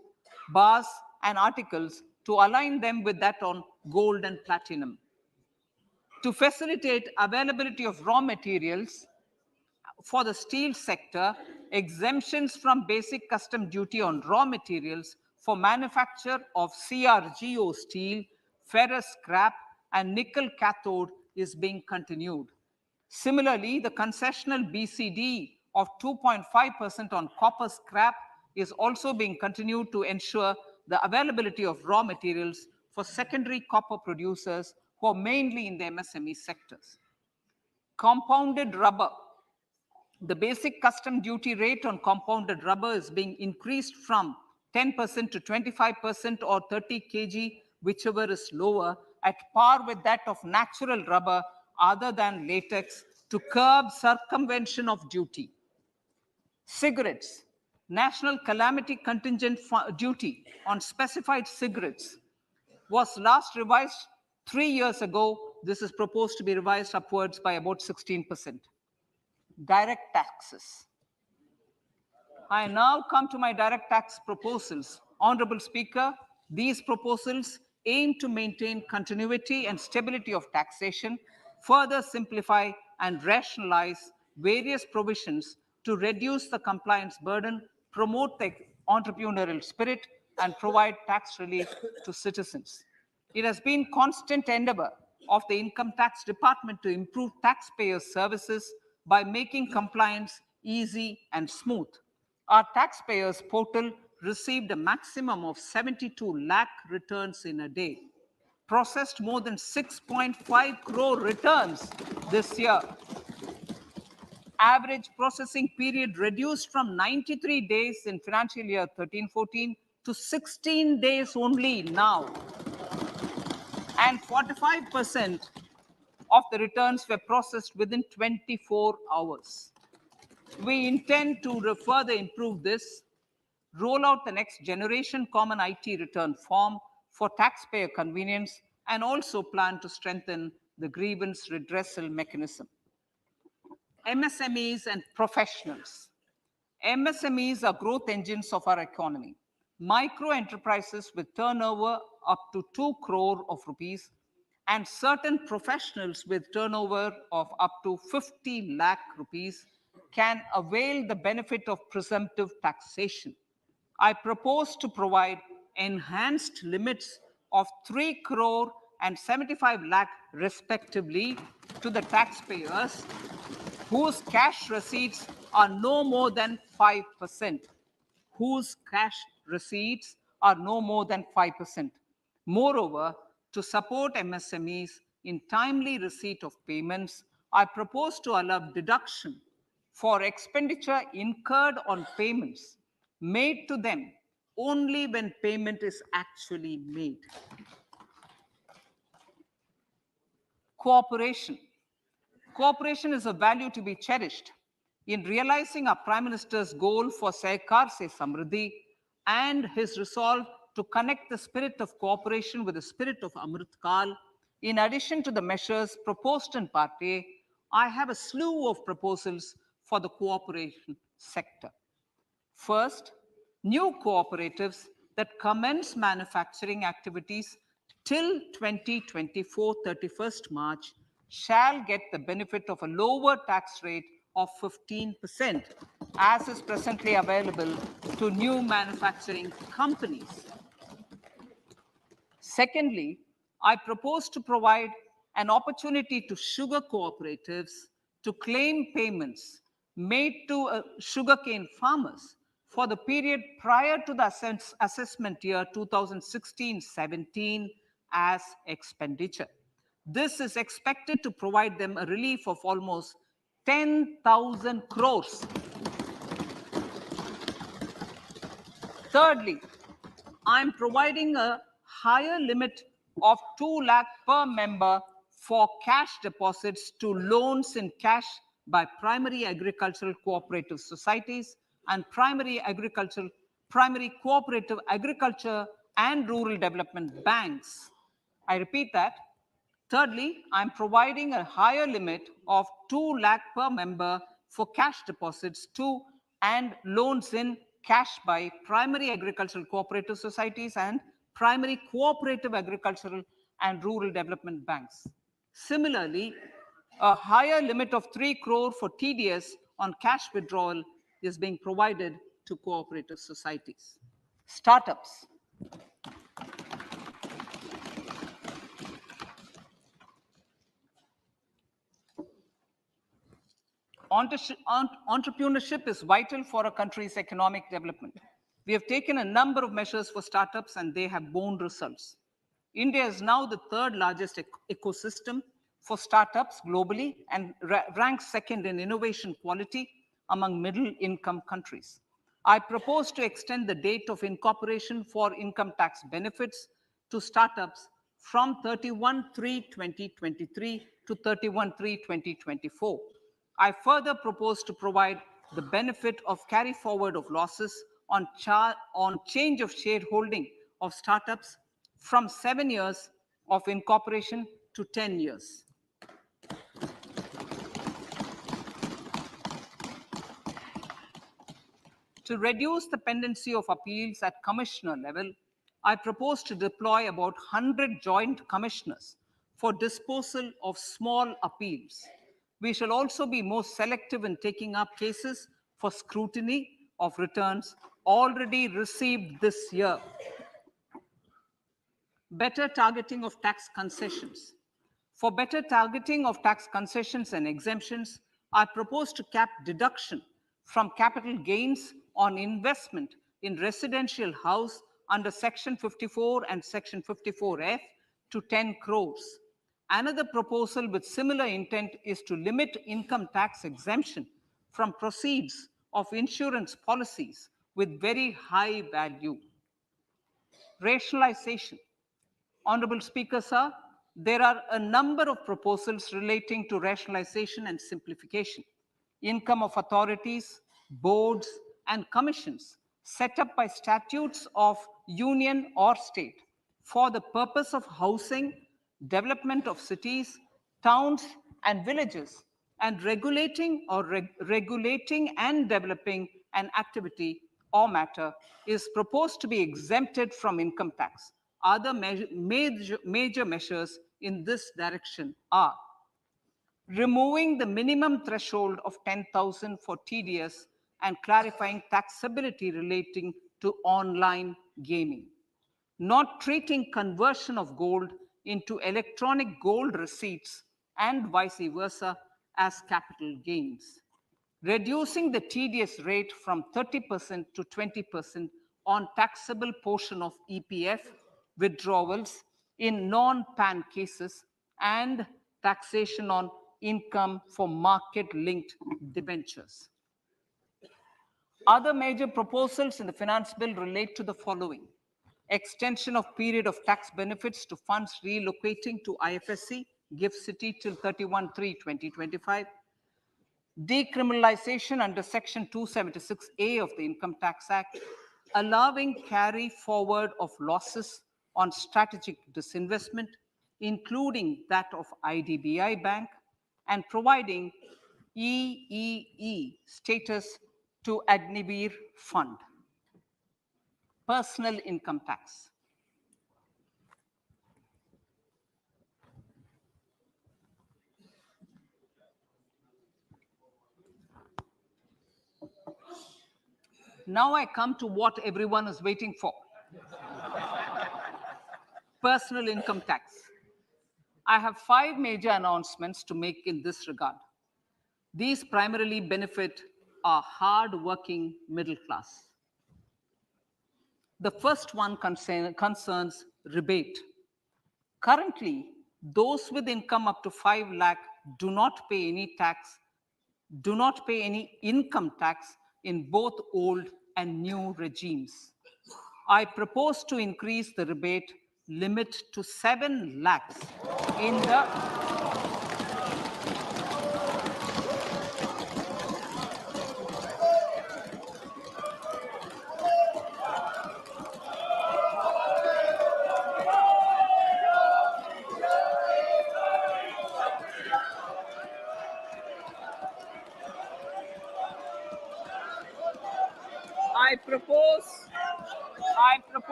bars, and articles to align them with that on gold and platinum. To facilitate availability of raw materials, for the steel sector, exemptions from basic custom duty on raw materials for manufacture of CRGO steel, ferrous scrap, and nickel cathode is being continued. Similarly, the concessional BCD of 2.5% on copper scrap is also being continued to ensure the availability of raw materials for secondary copper producers who are mainly in the MSME sectors. Compounded rubber. The basic custom duty rate on compounded rubber is being increased from 10% to 25% or 30 kg, whichever is lower, at par with that of natural rubber other than latex, to curb circumvention of duty. Cigarettes. National calamity contingent duty on specified cigarettes was last revised 3 years ago. This is proposed to be revised upwards by about 16%. Direct taxes. I now come to my direct tax proposals. Honorable Speaker, these proposals aim to maintain continuity and stability of taxation, further simplify and rationalize various provisions to reduce the compliance burden, promote the entrepreneurial spirit, and provide tax relief to citizens. It has been constant endeavor of the Income Tax Department to improve taxpayers' services by making compliance easy and smooth. Our taxpayers portal received a maximum of 72 lakh returns in a day, processed more than 6.5 crore returns this year. Average processing period reduced from 93 days in financial year 13-14 to 16 days only now. And 45% of the returns were processed within 24 hours. We intend to further improve this, roll out the next generation common IT return form for taxpayer convenience, and also plan to strengthen the grievance redressal mechanism. MSMEs and professionals. MSMEs are growth engines of our economy. Micro enterprises with turnover up to 2 crore of rupees and certain professionals with turnover of up to 50 lakh rupees can avail the benefit of presumptive taxation. I propose to provide enhanced limits of 3 crore and 75 lakh respectively to the taxpayers whose cash receipts are no more than 5%. Whose cash receipts are no more than 5%. Moreover, to support MSMEs in timely receipt of payments, I propose to allow deduction for expenditure incurred on payments made to them only when payment is actually made. Cooperation. Cooperation is a value to be cherished. In realizing our Prime Minister's goal for Sehkar Se Samriddhi and his resolve to connect the spirit of cooperation with the spirit of Amrit Kal, in addition to the measures proposed in Part A, I have a slew of proposals for the cooperation sector. First, new cooperatives that commence manufacturing activities till 2024, 31st March, shall get the benefit of a lower tax rate of 15%, as is presently available to new manufacturing companies. Secondly, I propose to provide an opportunity to sugar cooperatives to claim payments made to sugarcane farmers for the period prior to the assessment year 2016-17 as expenditure. This is expected to provide them a relief of almost 10,000 crores. Thirdly, I'm providing a higher limit of 2 lakh per member for cash deposits to loans in cash by primary agricultural cooperative societies and primary cooperative agriculture and rural development banks. I repeat that. Thirdly, I'm providing a higher limit of 2 lakh per member for cash deposits to and loans in cash by primary agricultural cooperative societies and primary cooperative agricultural and rural development banks. Similarly, a higher limit of 3 crore for TDS on cash withdrawal is being provided to cooperative societies. Startups. Entrepreneurship is vital for a country's economic development. We have taken a number of measures for startups and they have borne results. India is now the third largest ecosystem for startups globally and ranks second in innovation quality among middle income countries. I propose to extend the date of incorporation for income tax benefits to startups from 31/3/2023 to 31/3/2024. I further propose to provide the benefit of carry forward of losses on change of shareholding of startups from 7 years of incorporation to 10 years. To reduce the pendency of appeals at commissioner level, I propose to deploy about 100 joint commissioners for disposal of small appeals. We shall also be more selective in taking up cases for scrutiny of returns already received this year. Better targeting of tax concessions. For better targeting of tax concessions and exemptions, I propose to cap deduction from capital gains on investment in residential house under Section 54 and Section 54F to 10 crores. Another proposal with similar intent is to limit income tax exemption from proceeds of insurance policies with very high value. Rationalization. Honorable Speaker, sir, there are a number of proposals relating to rationalization and simplification. Income of authorities, boards, and commissions set up by statutes of union or state for the purpose of housing, development of cities, towns, and villages, and regulating and developing an activity or matter is proposed to be exempted from income tax. Other major measures in this direction are removing the minimum threshold of 10,000 for TDS and clarifying taxability relating to online gaming. not treating conversion of gold into electronic gold receipts and vice versa as capital gains, reducing the TDS rate from 30% to 20% on taxable portion of EPF withdrawals in non-PAN cases, and taxation on income for market-linked debentures. Other major proposals in the finance bill relate to the following: extension of period of tax benefits to funds relocating to IFSC, GIFT City till 31/3/2025, decriminalization under Section 276A of the Income Tax Act, allowing carry forward of losses on strategic disinvestment, including that of IDBI Bank, and providing EEE status to Agnivir Fund. Personal income tax. Now I come to what everyone is waiting for. Personal income tax. I have 5 major announcements to make in this regard. These primarily benefit our hard-working middle class. The first one concerns rebate. Currently, those with income up to 5 lakh do not pay any income tax in both old and new regimes. I propose to increase the rebate limit to 7 lakhs in the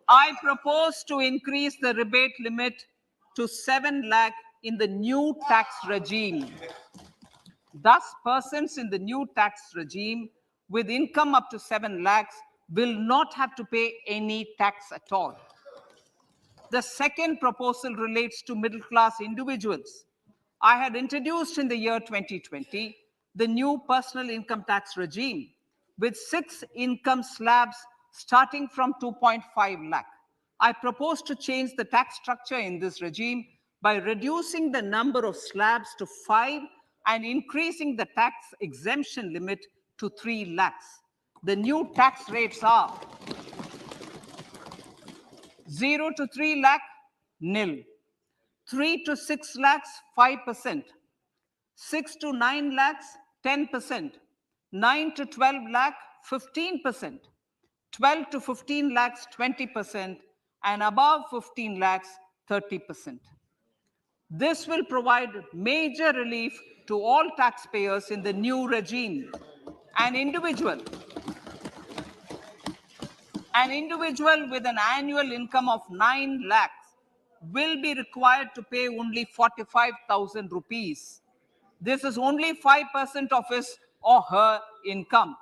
I propose to increase the rebate limit to 7 lakh in the new tax regime. Thus, persons in the new tax regime with income up to 7 lakhs will not have to pay any tax at all. The second proposal relates to middle-class individuals. I had introduced in the year 2020 the new personal income tax regime with 6 income slabs starting from 2.5 lakh. I propose to change the tax structure in this regime by reducing the number of slabs to 5 and increasing the tax exemption limit to 3 lakhs. The new tax rates are 0 to 3 lakh, nil. 3 to 6 lakhs, 5%. 6 to 9 lakhs, 10%. 9 to 12 lakh, 15%. 12 to 15 lakhs, 20%. And above 15 lakhs, 30%. This will provide major relief to all taxpayers in the new regime. An individual with an annual income of 9 lakhs will be required to pay only 45,000 rupees. This is only 5% of his or her income.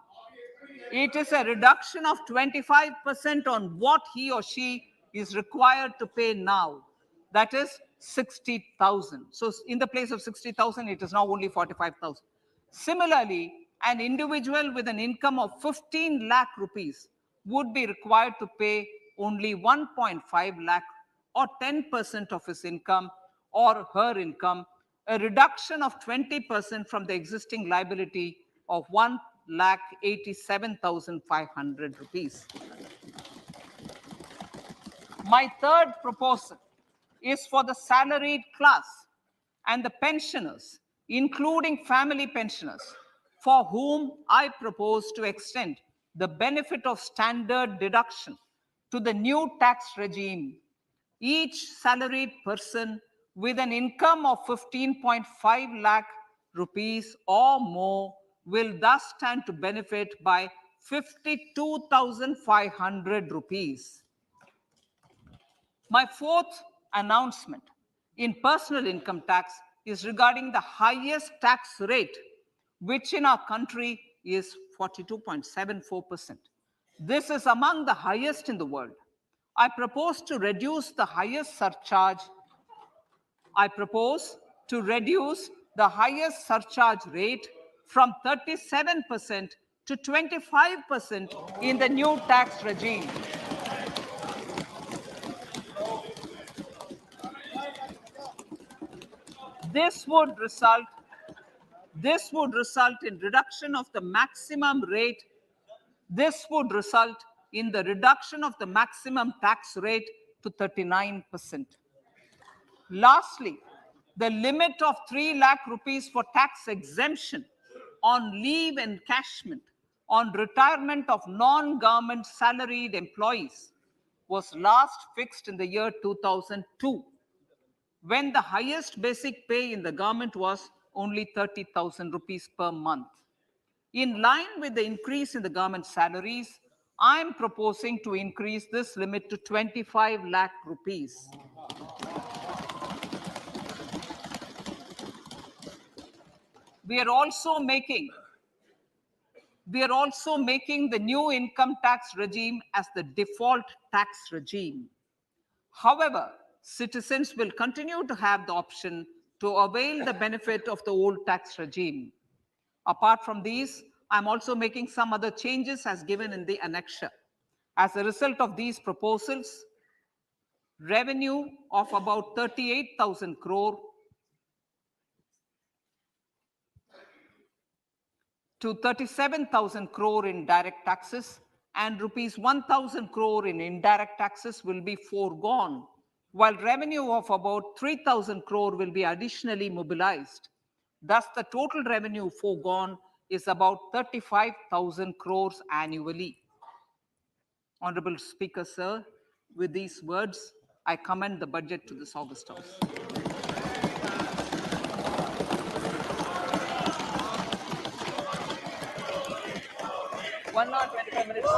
It is a reduction of 25% on what he or she is required to pay now. That is 60,000. So in the place of 60,000, it is now only 45,000. Similarly, an individual with an income of 15 lakh rupees would be required to pay only 1.5 lakh or 10% of his income or her income, a reduction of 20% from the existing liability of 1,87,500 rupees. My third proposal is for the salaried class and the pensioners, including family pensioners, for whom I propose to extend the benefit of standard deduction to the new tax regime. Each salaried person with an income of 15.5 lakh rupees or more will thus stand to benefit by 52,500 rupees. My fourth announcement in personal income tax is regarding the highest tax rate, which in our country is 42.74%. This is among the highest in the world. I propose to reduce the highest surcharge rate from 37% to 25% in the new tax regime. This would result in reduction of the maximum rate. This would result in the reduction of the maximum tax rate to 39%. Lastly, the limit of 3 lakh rupees for tax exemption on leave encashment on retirement of non-government salaried employees was last fixed in the year 2002, when the highest basic pay in the government was only 30,000 rupees per month. In line with the increase in the government salaries, I am proposing to increase this limit to 25 lakh rupees. We are also making the new income tax regime as the default tax regime. However, citizens will continue to have the option to avail the benefit of the old tax regime. Apart from these, I'm also making some other changes as given in the annexure. As a result of these proposals, revenue of about 38,000 crore to 37,000 crore in direct taxes and rupees 1,000 crore in indirect taxes will be foregone, while revenue of about 3,000 crore will be additionally mobilized. Thus, the total revenue foregone is about 35,000 crores annually. Honorable Speaker, sir, with these words, I commend the budget to this August House. One hour, 25 minutes.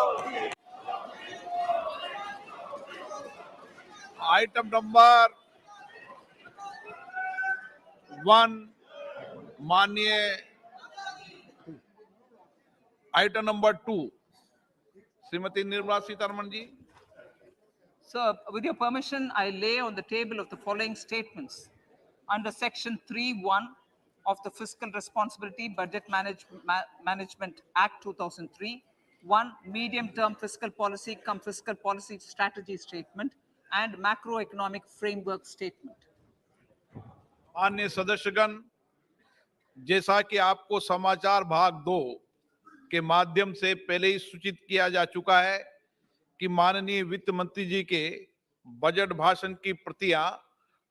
Item number 1, माननीय item number 2, Shrimati Nirmala Sitharaman ji. Sir, with your permission, I lay on the table of the following statements. Under Section 3(1) of the Fiscal Responsibility Budget Management Act 2003, 1. Medium-term fiscal policy cum fiscal policy strategy statement and macroeconomic framework statement. माननीय सदस्यगण, जैसा कि आपको समाचार भाग 2 के माध्यम से पहले ही सूचित किया जा चुका है कि माननीय वित्त मंत्री जी के बजट भाषण की प्रतियां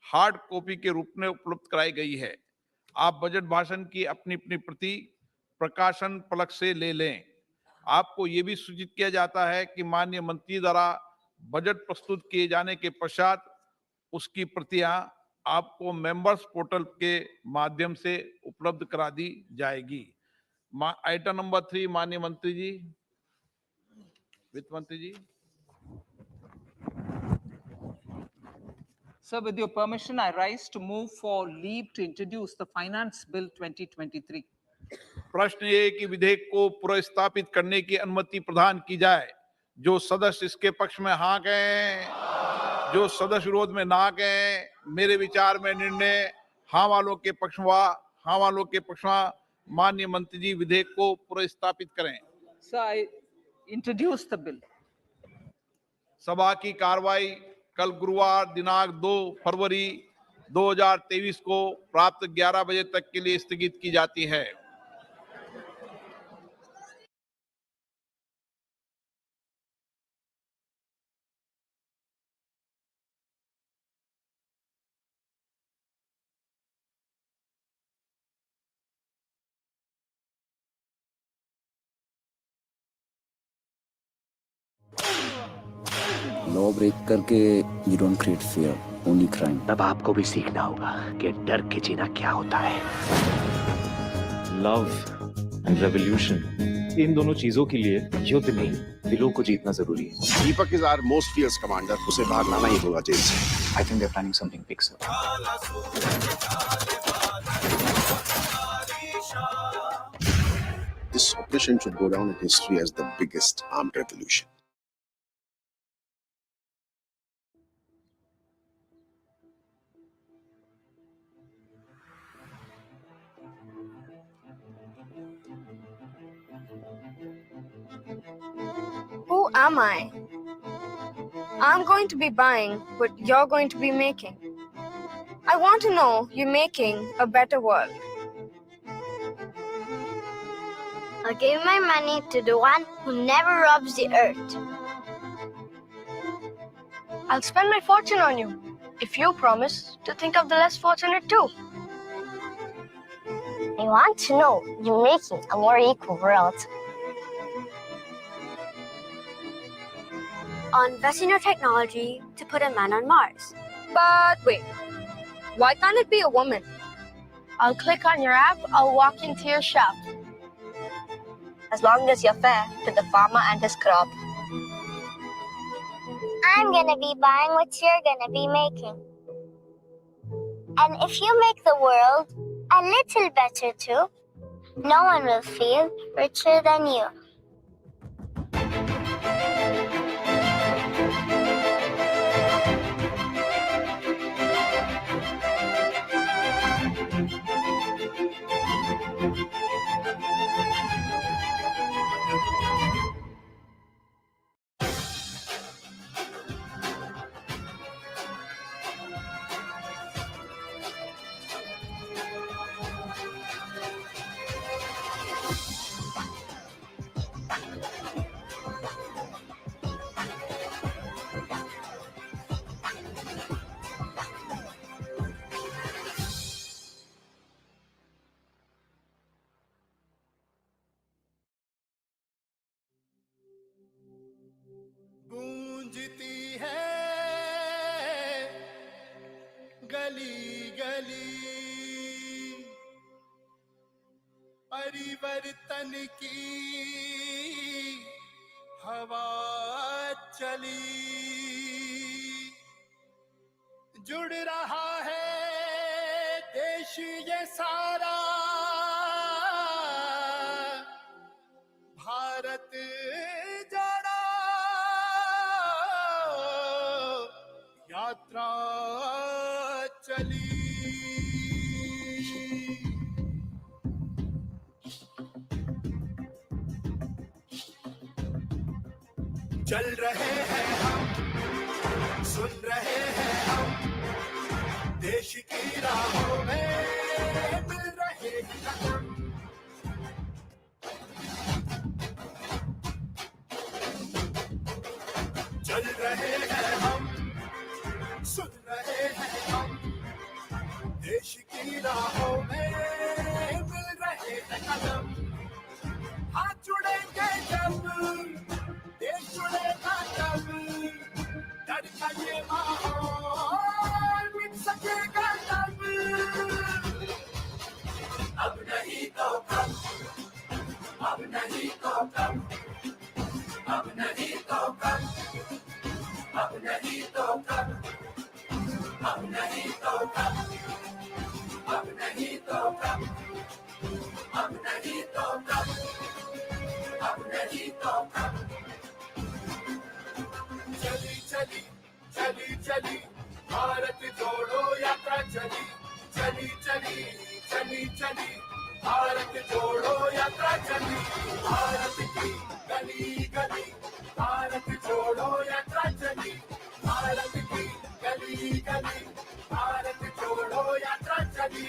हार्ड कॉपी के रूप में उपलब्ध कराई गई है. आप बजट भाषण की अपनी अपनी प्रति प्रकाशन पलक से ले लें. आपको ये भी सूचित किया जाता है कि माननीय मंत्री द्वारा बजट प्रस्तुत किए जाने के पश्चात उसकी प्रतियां आपको मेंबर्स पोर्टल के माध्यम से उपलब्ध करा दी जाएगी. आइटम नंबर 3, माननीय मंत्री जी, वित्त मंत्री जी. Sir, with your permission, I rise to move for leave to introduce the Finance Bill 2023. प्रश्न ये कि विधेयक को पुनर्स्थापित करने की अनुमति प्रदान की जाए. जो सदस्य इसके पक्ष में हाँ कहें, जो सदस्य विरोध में ना कहें. मेरे विचार में निर्णय हाँ वालों के पक्ष में. माननीय मंत्री जी विधेयक को पुनर्स्थापित करें. Sir, I introduce the bill. सभा की कार्रवाई कल गुरुवार दिनांक 2 फरवरी 2023 को प्राप्त 11 बजे तक के लिए स्थगित की जाती है. लॉ ब्रेक करके you don't create fear, only crime. तब आपको भी सीखना होगा कि डर के जीना क्या होता है. लव एंड रेवोल्यूशन, इन दोनों चीजों के लिए युद्ध नहीं, दिलों को जीतना जरूरी है. Deepak is our most fierce commander. उसे बाहर लाना ही होगा जेल से. I think they are planning something big, sir. This mission should go down in history as the biggest armed revolution. Who am I? I'm going to be buying what you're going to be making. I want to know you're making a better world. I'll give my money to the one who never robs the earth. I'll spend my fortune on you if you promise to think of the less fortunate too. I want to know you're making a more equal world. I'll invest in your technology to put a man on Mars. But wait, why can't it be a woman? I'll click on your app, I'll walk into your shop. As long as you're fair to the farmer and his crop. I'm gonna be buying what you're gonna be making. And if you make the world a little better too, no one will feel richer than you. गूंजती है गली गली परिवर्तन की हवा चली जुड़ रहा है देश ये सारा भारत जाना यात्रा चली चल रहे हैं हम सुन रहे हैं हम देश की राहों में मिल रहे कदम चल रहे हैं हम सुन रहे हैं हम देश की राहों में मिल रहे हैं कदम हाथ जुड़ेंगे जब देश जुड़ेगा तब डर का ये माहौल मिट सकेगा तब अब नहीं तो कब अब नहीं तो कब अब नहीं तो कब अब नहीं तो कब अब नहीं तो कब अब नहीं तो कब अब नहीं तो कब अब नहीं तो कब चली चली चली चली भारत जोड़ो यात्रा चली चली चली चली चली भारत जोड़ो यात्रा चली भारत की गली गली भारत जोड़ो यात्रा चली भारत की गली गली भारत जोड़ो यात्रा चली